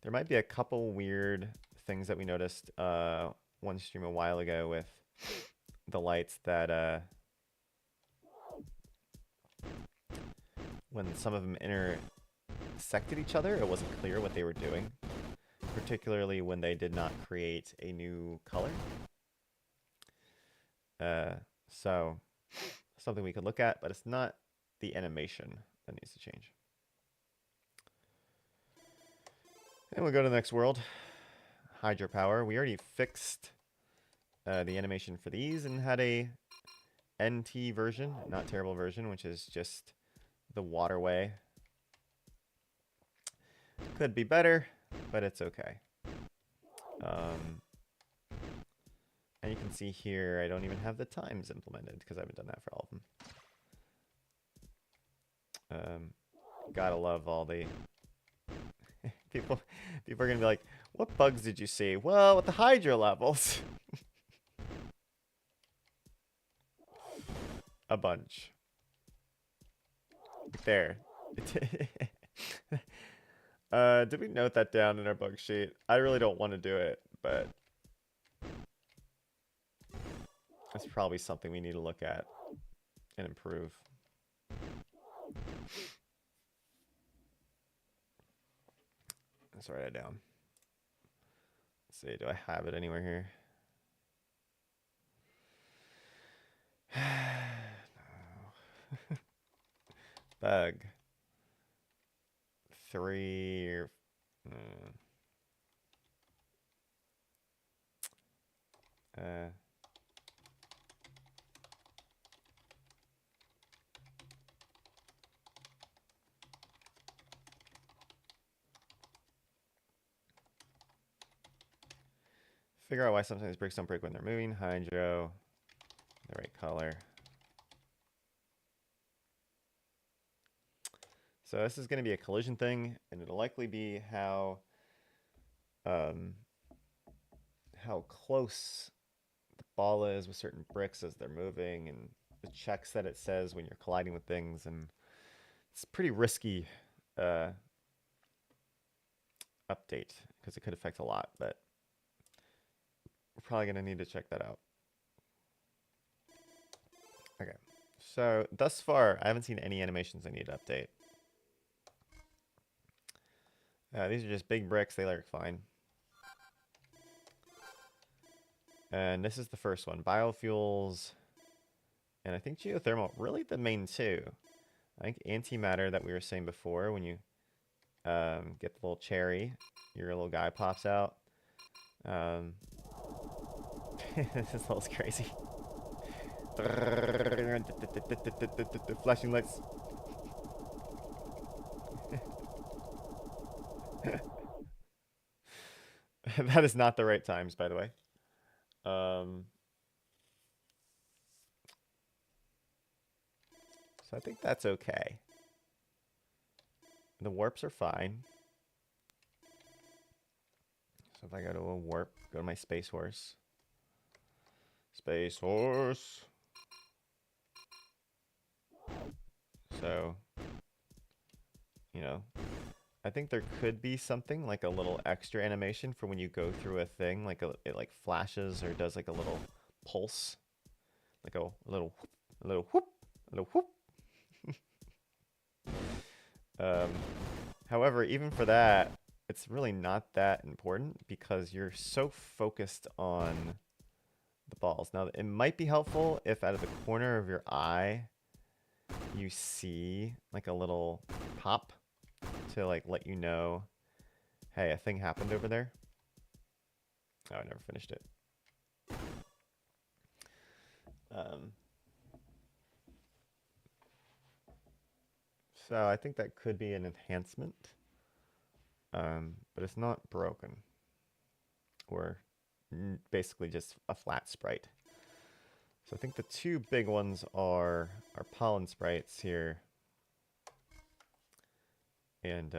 There might be a couple weird things that we noticed one stream a while ago with the lights that when some of them intersected each other, it wasn't clear what they were doing, particularly when they did not create a new color. So something we could look at, but it's not the animation that needs to change. And we'll go to the next world. Hydropower. We already fixed the animation for these and had a NT version, not terrible version, which is just the waterway. Could be better, but it's okay. And you can see here, I don't even have the times implemented because I haven't done that for all of them. Gotta love all the people are gonna be like, what bugs did you see? Well, with the hydro levels. A bunch. There. Did we note that down in our bug sheet? I really don't want to do it, but that's probably something we need to look at and improve. Let's write it down. Let's see, do I have it anywhere here? No. Bug. 3 or figure out why sometimes bricks don't break when they're moving. Hydro, the right color. So this is going to be a collision thing, and it'll likely be how close the ball is with certain bricks as they're moving, and the checks that it says when you're colliding with things, and it's a pretty risky update because it could affect a lot, but we're probably going to need to check that out. Okay, so thus far, I haven't seen any animations I need to update. These are just big bricks. They look fine. And this is the first one. Biofuels. And I think geothermal. Really the main two. I think antimatter that we were saying before. When you get the little cherry, your little guy pops out. This is almost crazy. Flashing lights. That is not the right times, by the way. So I think that's okay. The warps are fine. So if I go to a warp, go to my space horse. Space horse. So, you know, I think there could be something like a little extra animation for when you go through a thing, like it like flashes or does like a little pulse, like a little whoop, a little whoop. However, even for that, it's really not that important because you're so focused on the balls. Now, it might be helpful if out of the corner of your eye you see like a little pop to like let you know, hey, a thing happened over there. Oh, I never finished it. So I think that could be an enhancement, but it's not broken, or basically just a flat sprite. So I think the two big ones are our pollen sprites here and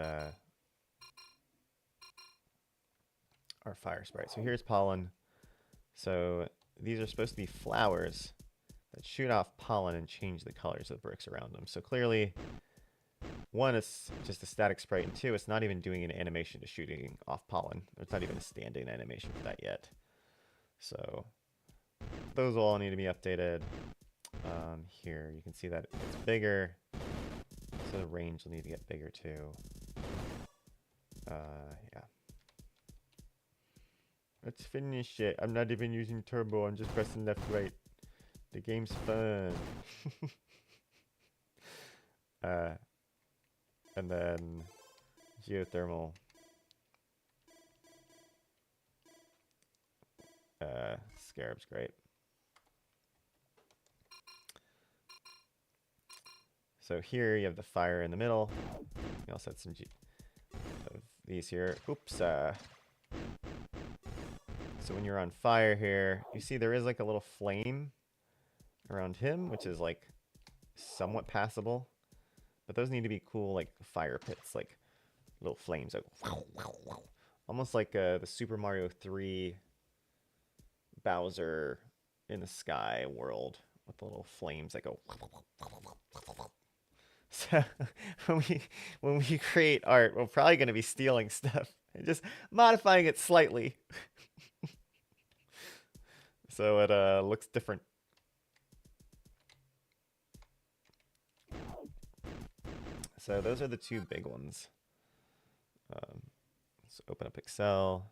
our fire sprite. So here's pollen. So these are supposed to be flowers that shoot off pollen and change the colors of the bricks around them. So clearly, one, it's just a static sprite, and two, it's not even doing an animation to shooting off pollen. There's not even a standing animation for that yet. So those will all need to be updated. Here, you can see that it's bigger, so the range will need to get bigger too. Yeah. Let's finish it. I'm not even using turbo, I'm just pressing left, right. The game's fun. And then geothermal. Scarab's great. So here you have the fire in the middle. You also had some of these here. Oops. So when you're on fire here, you see there is like a little flame around him, which is like somewhat passable. But those need to be cool, like fire pits, like little flames, like almost like the Super Mario 3 Bowser in the sky world with the little flames that go. So when we create art, we're probably going to be stealing stuff and just modifying it slightly so it looks different. So those are the two big ones. Let's open up Excel.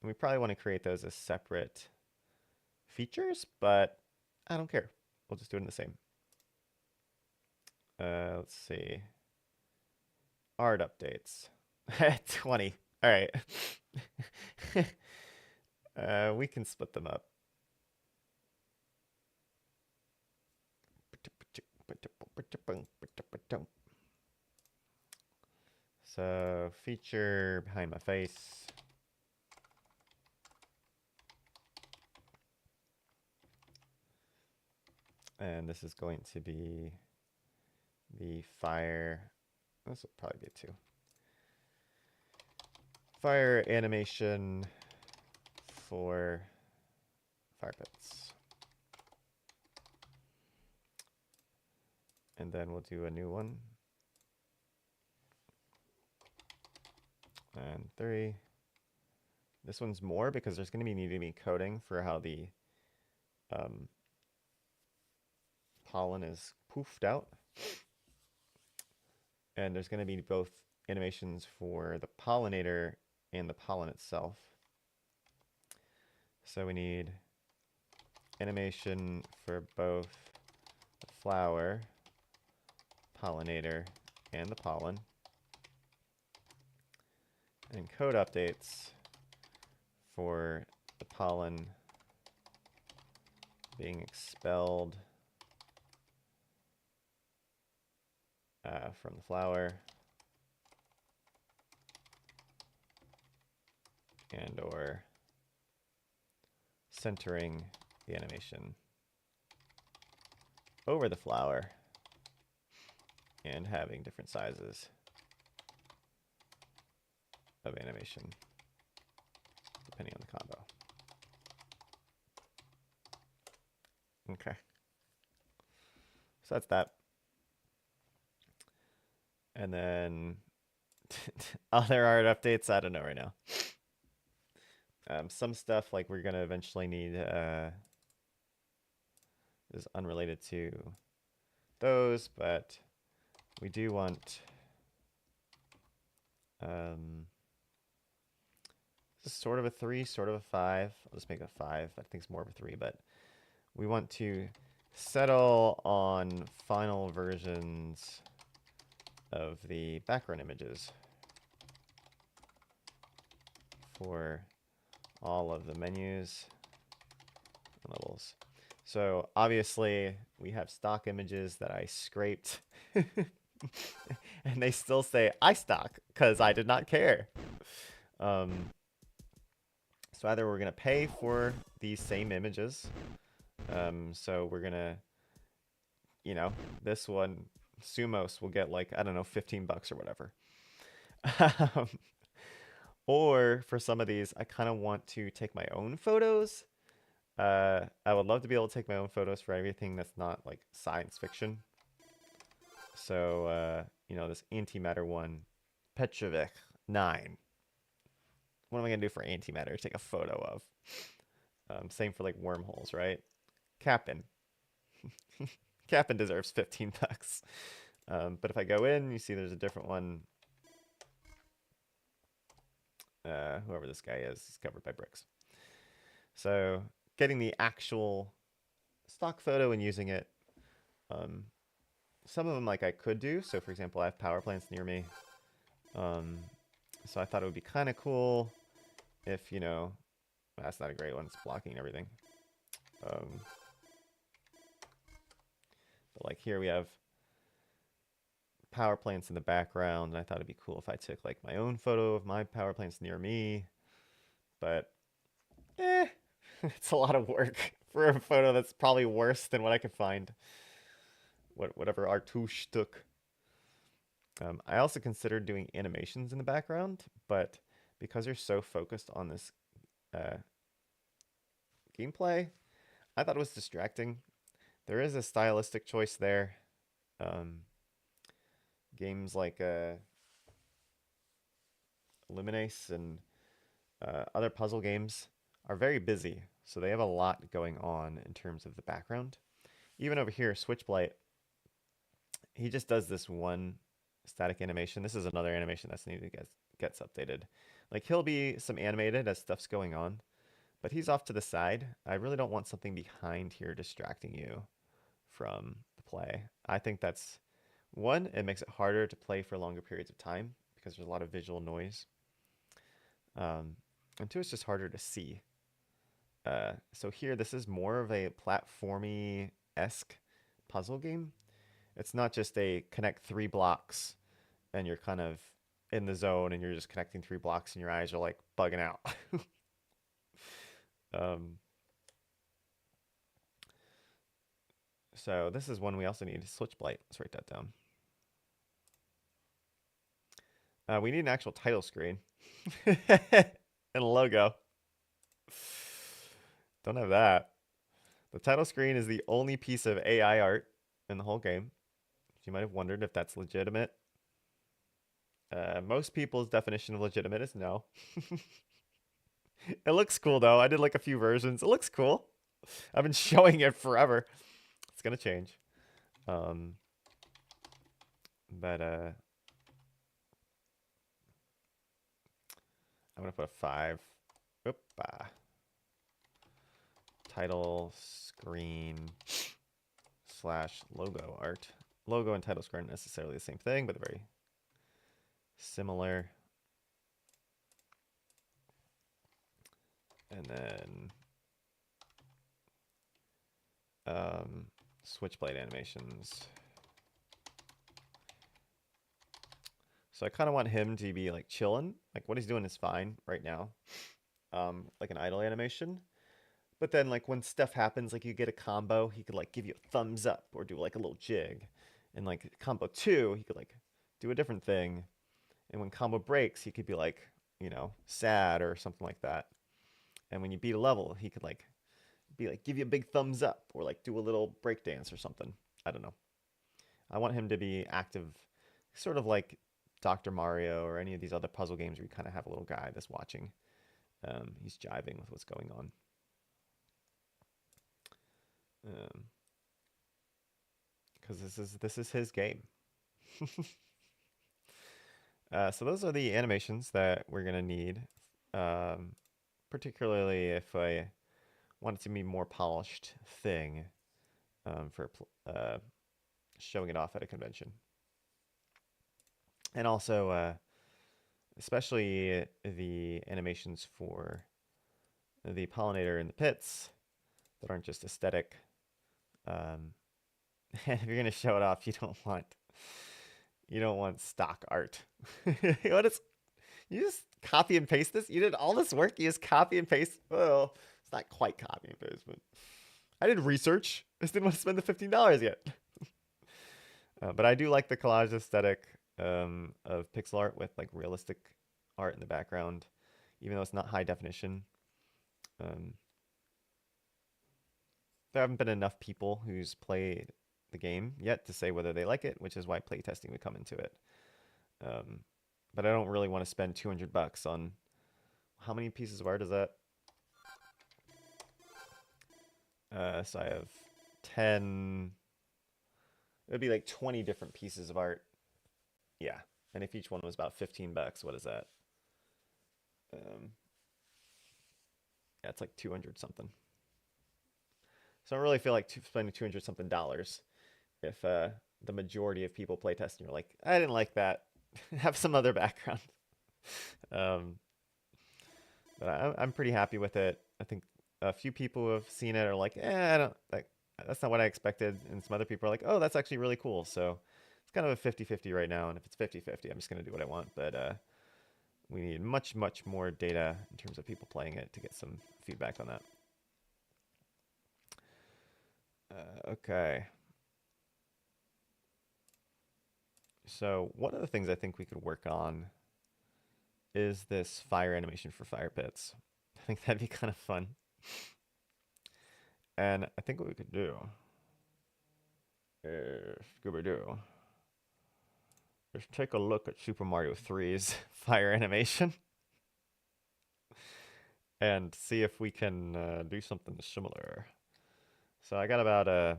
And we probably want to create those as separate features, but I don't care. We'll just do it in the same. Let's see. Art updates. 20. All right. We can split them up. So feature behind my face. And this is going to be the fire. This will probably be 2. Fire animation for fire pits. And then we'll do a new one. And 3. This one's more because there's going to be needing to be coding for how the pollen is poofed out. And there's going to be both animations for the pollinator and the pollen itself. So we need animation for both the flower, pollinator, and the pollen. And code updates for the pollen being expelled from the flower and or centering the animation over the flower and having different sizes of animation depending on the combo. Okay. So that's that. And then other art updates, I don't know right now. Some stuff like we're going to eventually need is unrelated to those, but we do want this is sort of a 3, sort of a 5. I'll just make it a 5. I think it's more of a 3, but we want to settle on final versions of the background images for all of the menus and levels. So obviously we have stock images that I scraped and they still say iStock because I did not care. So either we're going to pay for these same images So we're gonna, you know, this one, Sumos will get like, I don't know, 15 bucks or whatever. Um, or for some of these, I kind of want to take my own photos. I would love to be able to take my own photos for everything that's not like science fiction. So, this antimatter one, Petrovich 9. What am I gonna do for antimatter? Take a photo of. Same for like wormholes, right? Captain. Captain deserves 15 bucks. But if I go in, you see there's a different one. Whoever this guy is covered by bricks. So getting the actual stock photo and using it. Some of them like I could do. So for example, I have power plants near me. So I thought it would be kind of cool if, that's not a great one. It's blocking everything. But like here we have power plants in the background, and I thought it'd be cool if I took like my own photo of my power plants near me. But it's a lot of work for a photo that's probably worse than what I could find. Whatever Artouche took. I also considered doing animations in the background, but because you're so focused on this gameplay, I thought it was distracting. There is a stylistic choice there. Games like Illuminace and other puzzle games are very busy, so they have a lot going on in terms of the background. Even over here, Switchblight, he just does this one static animation. This is another animation that's needed to gets updated. Like he'll be some animated as stuff's going on, but he's off to the side. I really don't want something behind here distracting you from the play. I think that's one, it makes it harder to play for longer periods of time because there's a lot of visual noise. And two, it's just harder to see. So here, this is more of a platformy-esque puzzle game. It's not just a connect 3 blocks and you're kind of in the zone and you're just connecting 3 blocks and your eyes are like bugging out. So this is one we also need, Switchblight. Let's write that down. We need an actual title screen and a logo. Don't have that. The title screen is the only piece of AI art in the whole game. You might have wondered if that's legitimate. Most people's definition of legitimate is no. It looks cool though. I did like a few versions. It looks cool. I've been showing it forever. It's gonna change. But I'm gonna put a 5. Oop. Title screen / logo art. Logo and title screen aren't necessarily the same thing, but they're very similar. And then Switchblade animations. So I kind of want him to be like chilling. Like what he's doing is fine right now. Like an idle animation. But then like when stuff happens, like you get a combo, he could like give you a thumbs up or do like a little jig. And like combo 2, he could like do a different thing. And when combo breaks, he could be like, sad or something like that. And when you beat a level, he could like give you a big thumbs up or like do a little break dance or something. I don't know. I want him to be active, sort of like Dr. Mario or any of these other puzzle games where you kind of have a little guy that's watching. He's jiving with what's going on. Because this is his game. So those are the animations that we're gonna need, particularly if I want it to be more polished thing for showing it off at a convention. And also, especially the animations for the pollinator in the pits that aren't just aesthetic. And if you're gonna show it off, you don't want stock art. You just copy and paste this? You did all this work, you just copy and paste? Well, it's not quite copy and paste, but I did research. I just didn't want to spend the $15 yet. But I do like the collage aesthetic of pixel art with like realistic art in the background, even though it's not high definition. Um, there haven't been enough people who's played the game yet to say whether they like it, which is why playtesting would come into it. Um, but I don't really want to spend $200 on how many pieces of art is that? So I have 10. It would be like 20 different pieces of art. Yeah. And if each one was about $15, what is that? Yeah, it's like 200 something. So I don't really feel like spending 200 something dollars if the majority of people playtesting are like, I didn't like that. Have some other background. um, but I'm pretty happy with it. I think a few people who have seen it are like, I don't like. That's not what I expected. And some other people are like, oh, that's actually really cool. So it's kind of a 50-50 right now. And if it's 50-50, I'm just going to do what I want. But we need much, much more data in terms of people playing it to get some feedback on that. Okay. So one of the things I think we could work on is this fire animation for fire pits. I think that'd be kind of fun. And I think what we could do is Scooby-Doo is take a look at Super Mario 3's fire animation and see if we can do something similar. So I got about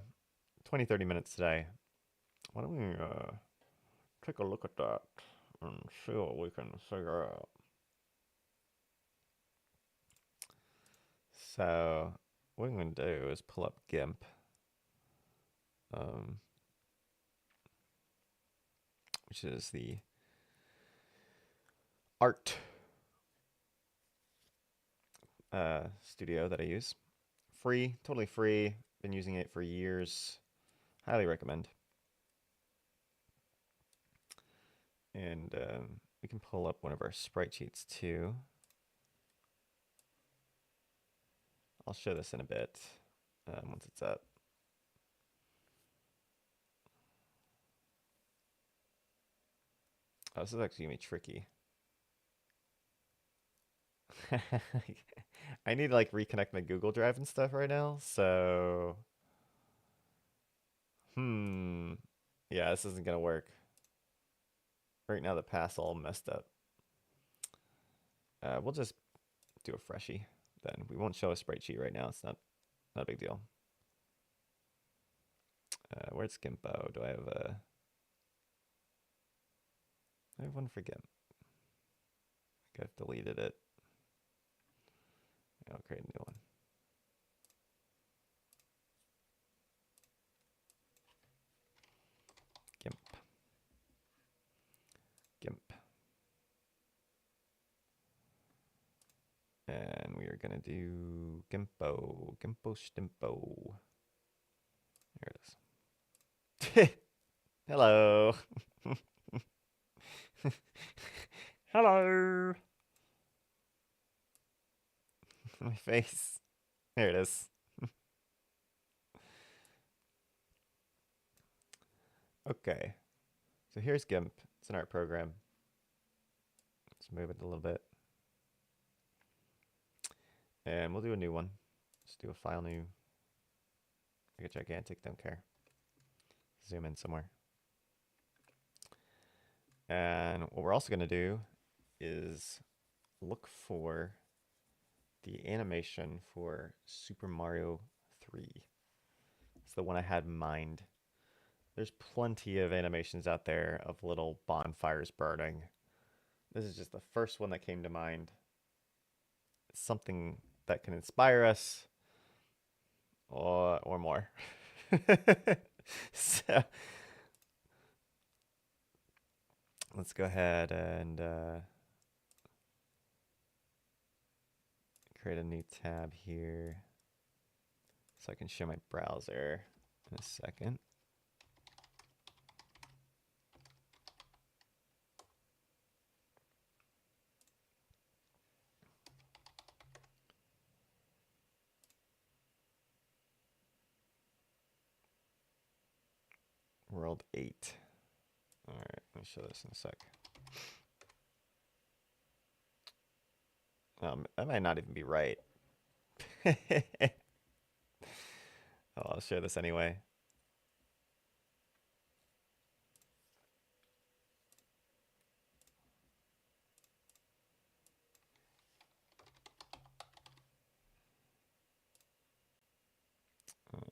20-30 minutes today. Why don't we take a look at that and see what we can figure out. So what I'm going to do is pull up GIMP. Which is the art studio that I use. Free, totally free. Been using it for years. Highly recommend. And we can pull up one of our sprite sheets too. I'll show this in a bit once it's up. Oh, this is actually gonna be tricky. I need to like reconnect my Google Drive and stuff right now, so yeah, this isn't gonna work. Right now the path's all messed up. We'll just do a freshie then. We won't show a sprite sheet right now. It's not a big deal. Where's Gimpo? Do I have a? I have one for Gimp. I think I've deleted it. I'll create a new one. Gimp. Gimp. And we are gonna do Gimpo. Gimpo Stimpo. There it is. Hello. Hello. My face. There it is. Okay. So here's GIMP. It's an art program. Let's move it a little bit. And we'll do a new one. Let's do a file new. Make it gigantic, don't care. Zoom in somewhere. And what we're also going to do is look for the animation for Super Mario 3. It's the one I had in mind. There's plenty of animations out there of little bonfires burning. This is just the first one that came to mind. It's something that can inspire us or more. So let's go ahead and create a new tab here so I can show my browser in a second. World 8. All right, let me show this in a sec. That might not even be right. Oh, I'll share this anyway.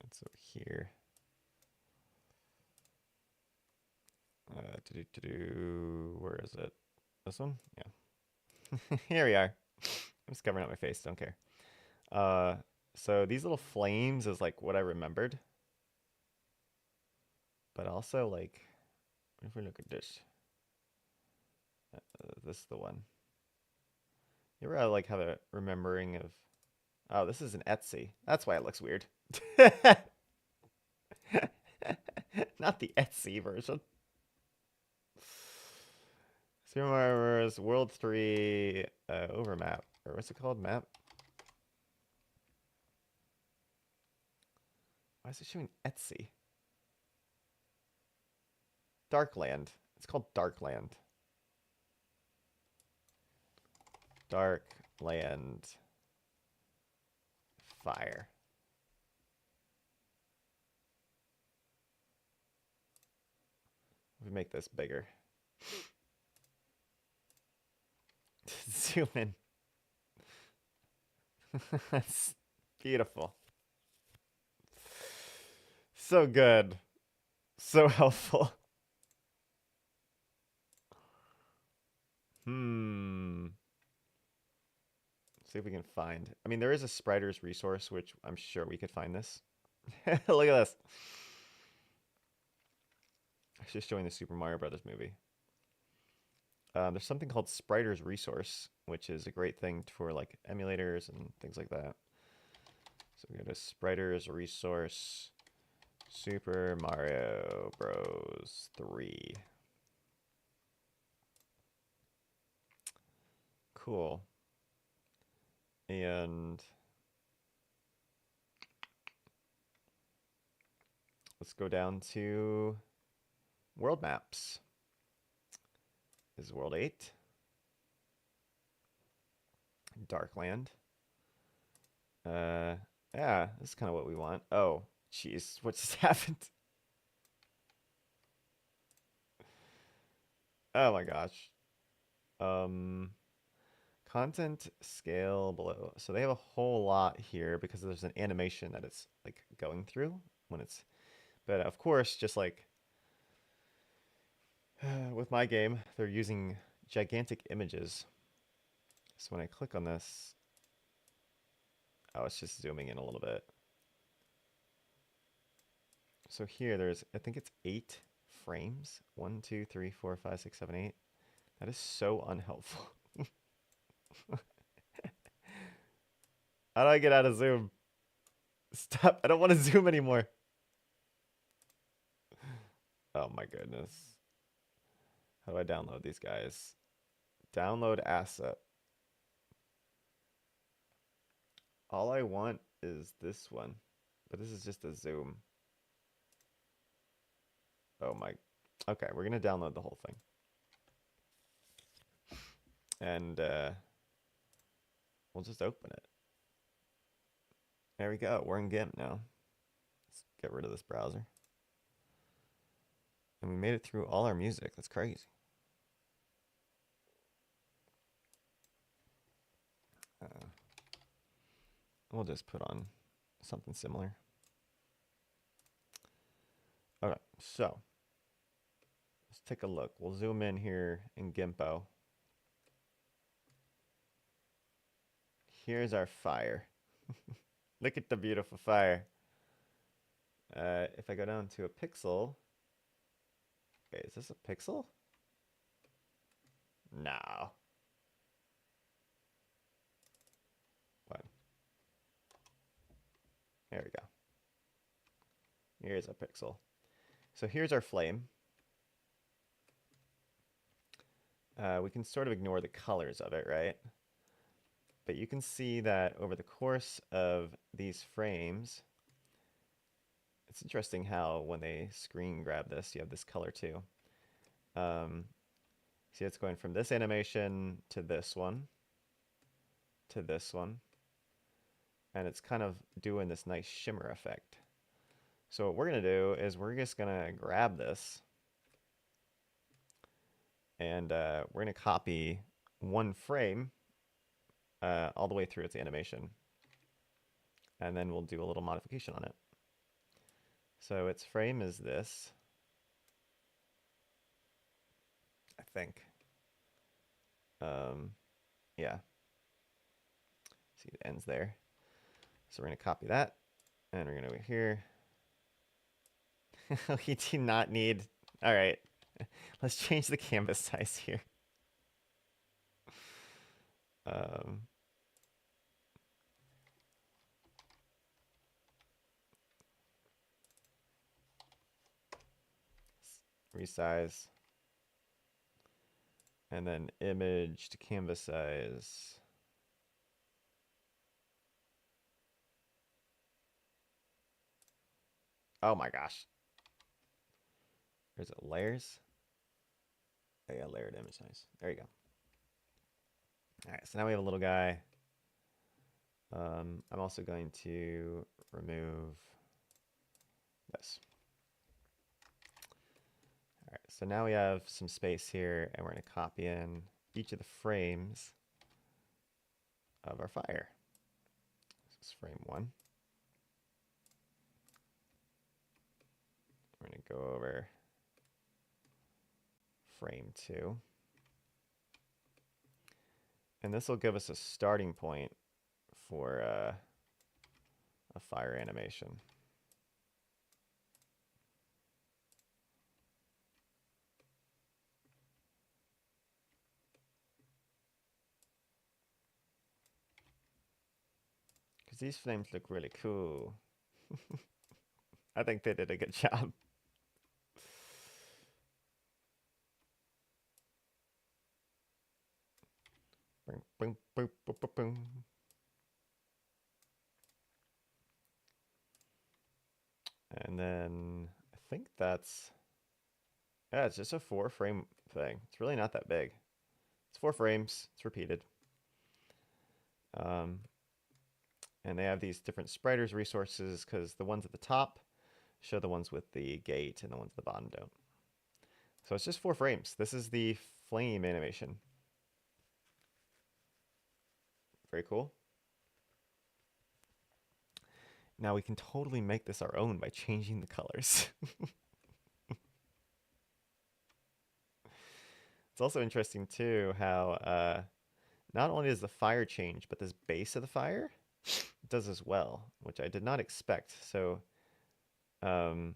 It's over here. Where is it? This one? Yeah. Here we are. I'm just covering up my face. Don't care. So these little flames is like what I remembered. But also like, if we look at this, this is the one. You ever like have a remembering of? Oh, this is an Etsy. That's why it looks weird. Not the Etsy version. Super Mario Bros. World 3 overmap. Or what's it called? Map? Why is it showing Etsy? Darkland. It's called Darkland. Darkland Fire. We make this bigger. Zoom in. That's beautiful. So good. So helpful. See if we can find. I mean, there is a Spiders resource, which I'm sure we could find this. Look at this. It's just showing the Super Mario Brothers movie. There's something called Spiders resource, which is a great thing for like emulators and things like that. So we go to Spiders resource, Super Mario Bros. 3. Cool. And let's go down to world maps. This is World 8. Darkland. Yeah, this is kind of what we want. Oh, jeez, what just happened? Oh my gosh. Content scale below. So they have a whole lot here because there's an animation that it's like going through when it's, but of course, just like with my game, they're using gigantic images. So when I click on this, oh, it's just zooming in a little bit. So here there's, I think it's 8 frames. 1, 2, 3, 4, 5, 6, 7, 8. That is so unhelpful. How do I get out of zoom? Stop. I don't want to zoom anymore. Oh my goodness. How do I download these guys? Download asset. All I want is this one, but this is just a zoom. Oh my. Okay, we're going to download the whole thing. And we'll just open it. There we go. We're in GIMP now. Let's get rid of this browser. And we made it through all our music. That's crazy. We'll just put on something similar. Okay, so let's take a look. We'll zoom in here in Gimpo. Here's our fire. Look at the beautiful fire. If I go down to a pixel, okay, is this a pixel? No. What? There we go. Here's a pixel. So here's our flame. We can sort of ignore the colors of it, right? But you can see that over the course of these frames, it's interesting how when they screen grab this, you have this color too. See, it's going from this animation to this one, to this one, and it's kind of doing this nice shimmer effect. So what we're going to do is we're just going to grab this, and we're going to copy one frame all the way through its animation. And then we'll do a little modification on it. So its frame is this, I think. Yeah. See, it ends there. So we're going to copy that, and we're going to go here. We do not need... All right. Let's change the canvas size here. Resize. And then image to canvas size. Oh my gosh. Is it layers? Oh yeah, layered image size. There you go. All right, so now we have a little guy. I'm also going to remove this. All right, so now we have some space here, and we're going to copy in each of the frames of our fire. This is frame 1. We're going to go over frame 2. And this will give us a starting point for a fire animation. Because these flames look really cool. I think they did a good job. Boom, boom, boom, boom, boom, boom. And then I think that's, yeah, it's just a 4-frame thing. It's really not that big. It's 4 frames. It's repeated. And they have these different spriders resources because the ones at the top show the ones with the gate and the ones at the bottom don't. So it's just 4 frames. This is the flame animation. Very cool. Now we can totally make this our own by changing the colors. It's also interesting too how not only does the fire change, but this base of the fire does as well, which I did not expect. So 1,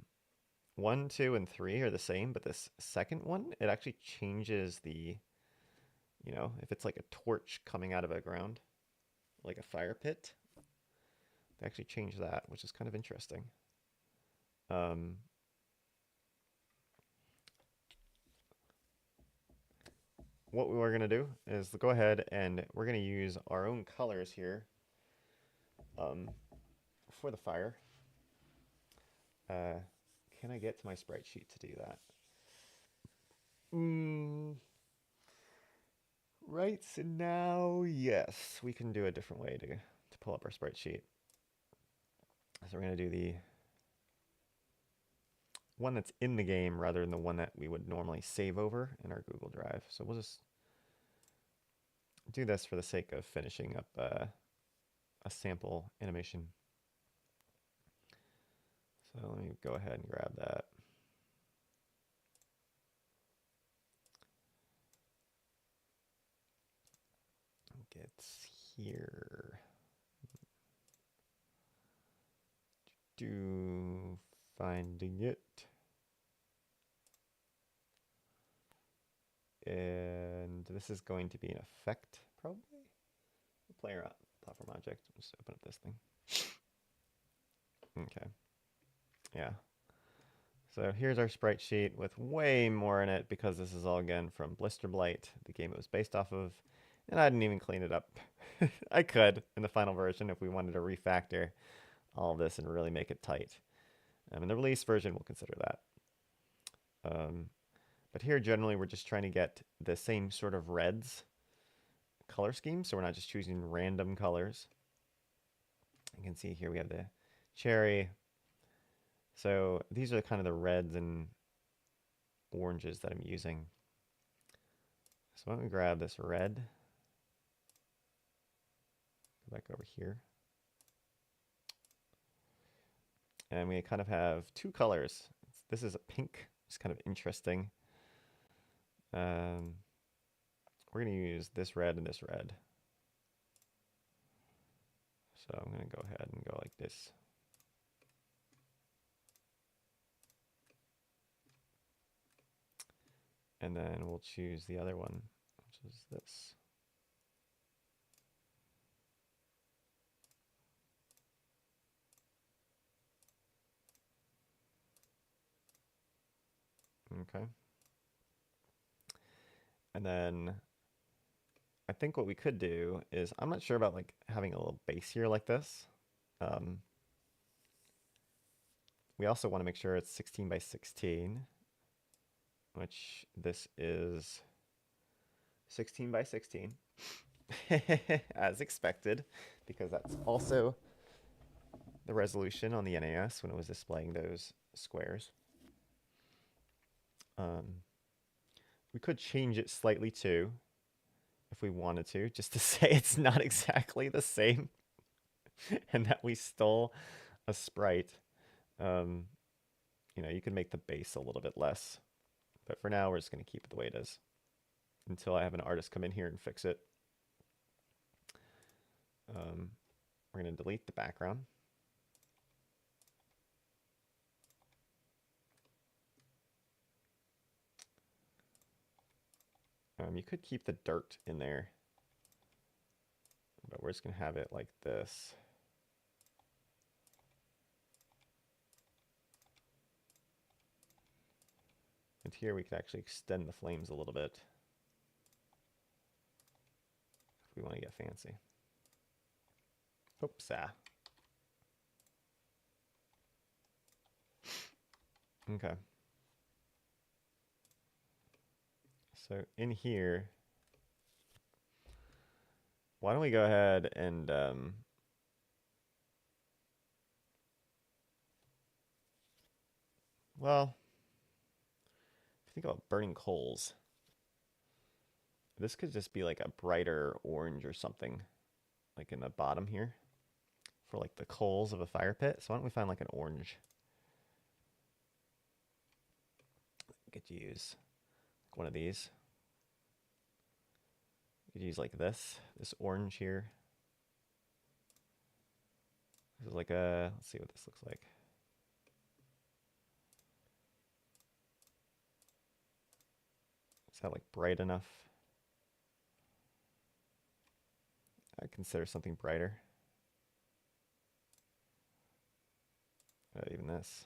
2, and 3 are the same, but this second one, it actually changes the, you know, if it's like a torch coming out of a ground, like a fire pit, they actually change that, which is kind of interesting. What we're going to do is go ahead and we're going to use our own colors here for the fire. Can I get to my sprite sheet to do that? Right so now, yes, we can do a different way to pull up our sprite sheet. So we're going to do the one that's in the game rather than the one that we would normally save over in our Google Drive. So we'll just do this for the sake of finishing up a sample animation. So let me go ahead and grab that. It's here. Finding it. And this is going to be an effect, probably. Player platform object. Just open up this thing. Okay. Yeah. So here's our sprite sheet with way more in it because this is all again from Blister Blight, the game it was based off of. And I didn't even clean it up. I could in the final version if we wanted to refactor all of this and really make it tight. In the release version, we'll consider that. But here, generally, we're just trying to get the same sort of reds color scheme, so we're not just choosing random colors. You can see here we have the cherry. So these are kind of the reds and oranges that I'm using. So why don't we grab this red, go back over here. And we kind of have two colors. This is a pink, it's kind of interesting. We're going to use this red and this red. So I'm going to go ahead and go like this. And then we'll choose the other one, which is this. Okay. And then I think what we could do is, I'm not sure about like having a little base here like this. We also want to make sure it's 16 by 16, which this is 16 by 16, as expected, because that's also the resolution on the NAS when it was displaying those squares. We could change it slightly too, if we wanted to, just to say it's not exactly the same and that we stole a sprite. You know, you can make the base a little bit less, but for now we're just going to keep it the way it is until I have an artist come in here and fix it. We're going to delete the background. You could keep the dirt in there, but we're just going to have it like this. And here we could actually extend the flames a little bit if we want to get fancy. Oops, Okay. So in here, why don't we go ahead and well, if you think about burning coals, this could just be like a brighter orange or something, like in the bottom here, for like the coals of a fire pit. So why don't we find like an orange? We could use like one of these. We could use like this orange here. This is like a, let's see what this looks like. Is that like bright enough? I'd consider something brighter. Even this.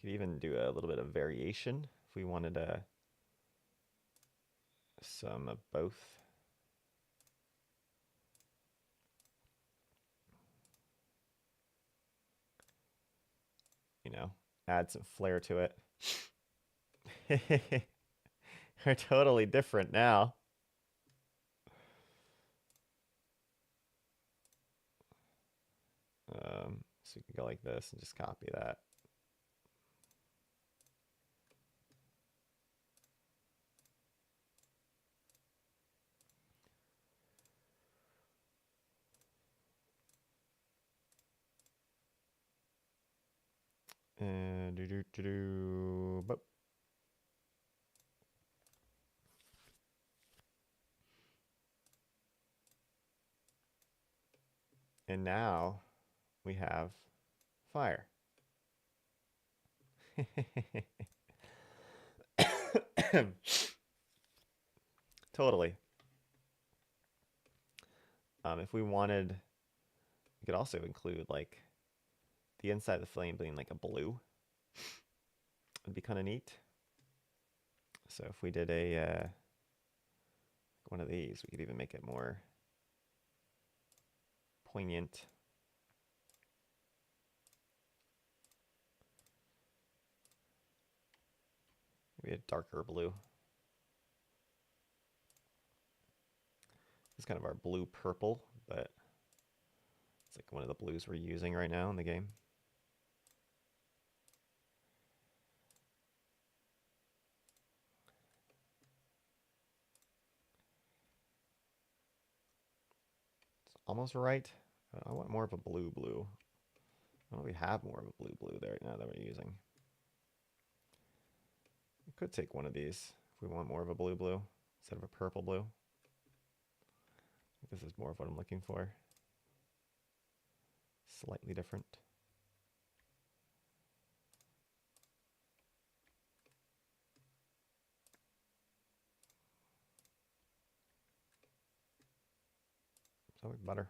Could even do a little bit of variation if we wanted some of both. You know, add some flair to it. They're totally different now. So you can go like this and just copy that. And boop. And now we have fire. Totally. If we wanted, we could also include like the inside of the flame being like a blue. It'd be kind of neat. So if we did a One of these, we could even make it more poignant. Maybe a darker blue. It's kind of our blue purple, but it's like one of the blues we're using right now in the game. It's almost right. I want more of a blue blue. I don't know if we have more of a blue blue there now that we're using. We could take one of these if we want more of a blue blue instead of a purple blue. This is more of what I'm looking for. Slightly different. So butter.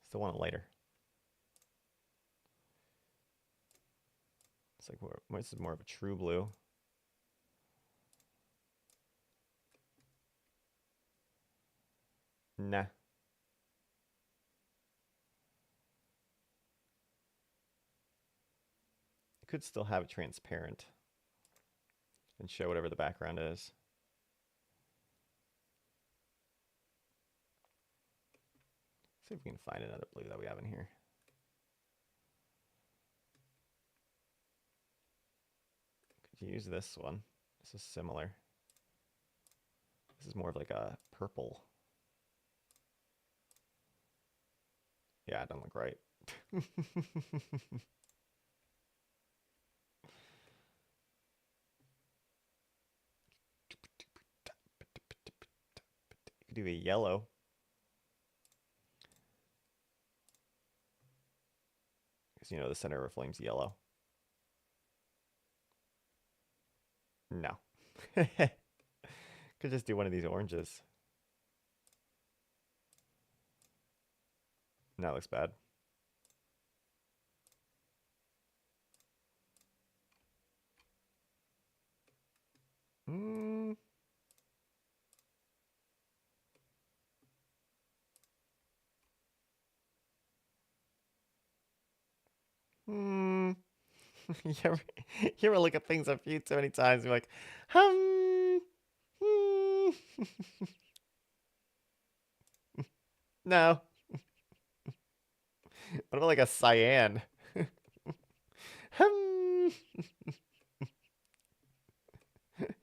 Still want it lighter. It's like this is more of a true blue. Nah. You could still have it transparent and show whatever the background is. See if we can find another blue that we have in here. Could use this one. This is similar. This is more of like a purple. Yeah, it doesn't look right. You could do a yellow. Because you know the center of our flame's yellow. No. Could just do one of these oranges. That looks bad. Hmm. you, ever, you ever look at things a few too many times and you're like, hmm. No. What about like a cyan?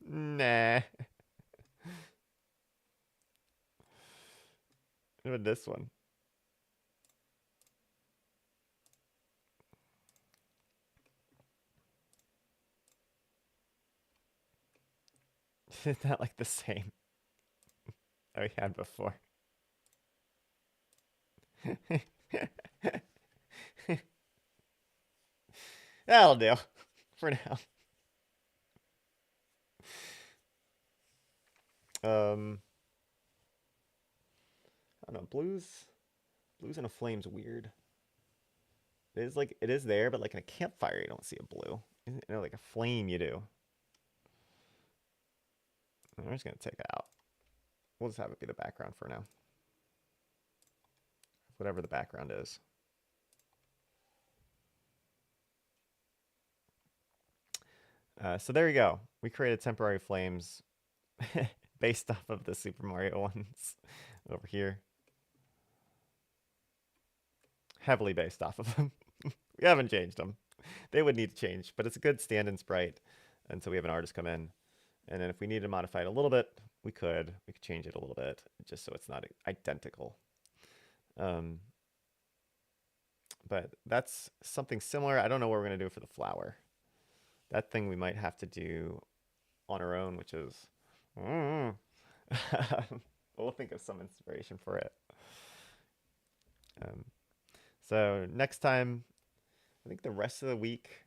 Nah. What about this one? It's not like the same that we had before. That'll do for now. I don't know. Blues in a flame's weird. It is there, but like in a campfire, you don't see a blue. You know, like a flame, you do. I'm just gonna take it out. We'll just have it be the background for now. Whatever the background is. So there you go. We created temporary flames based off of the Super Mario ones over here. Heavily based off of them. We haven't changed them. They would need to change, but it's a good stand-in sprite until we have an artist come in. And then if we need to modify it a little bit, we could change it a little bit just so it's not identical. But that's something similar. I don't know what we're going to do for the flower. That thing we might have to do on our own, which is... we'll think of some inspiration for it. So next time, I think the rest of the week,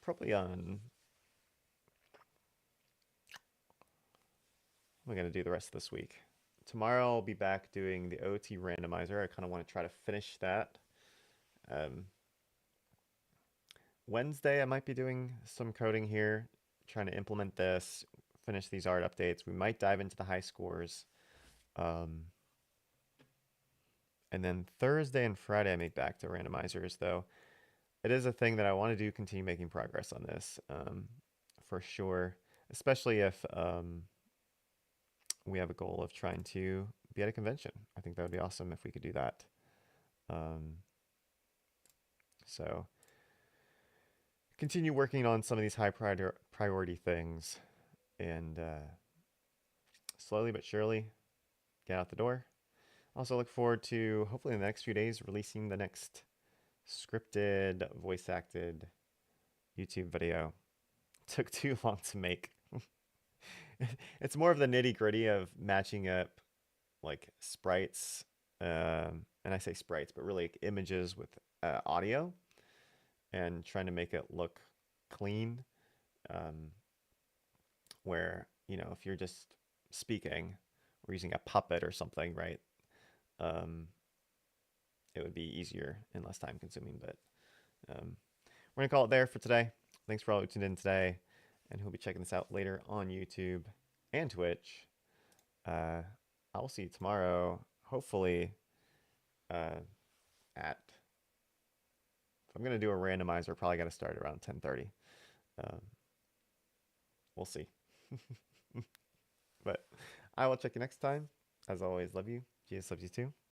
probably on... What am I going to do the rest of this week? Tomorrow I'll be back doing the OT randomizer. I kind of want to try to finish that. Wednesday, I might be doing some coding here, trying to implement this, finish these art updates. We might dive into the high scores. Um, and then Thursday and Friday, I make back to randomizers, though. It is a thing that I want to do, continue making progress on this, for sure, especially if we have a goal of trying to be at a convention. I think that would be awesome if we could do that. Um, so continue working on some of these high priority things and slowly but surely get out the door. Also look forward to hopefully in the next few days releasing the next scripted, voice acted YouTube video. It took too long to make. It's more of the nitty gritty of matching up like sprites, and I say sprites, but really like images with audio and trying to make it look clean. Um, where, if you're just speaking or using a puppet or something, right? Um, it would be easier and less time consuming. But we're going to call it there for today. Thanks for all who tuned in today and who'll be checking this out later on YouTube and Twitch. I will see you tomorrow, hopefully, uh, at, if I'm going to do a randomizer, probably got to start around 10:30. Um, we'll see. But I will check you next time. As always, love you. Jesus loves you too.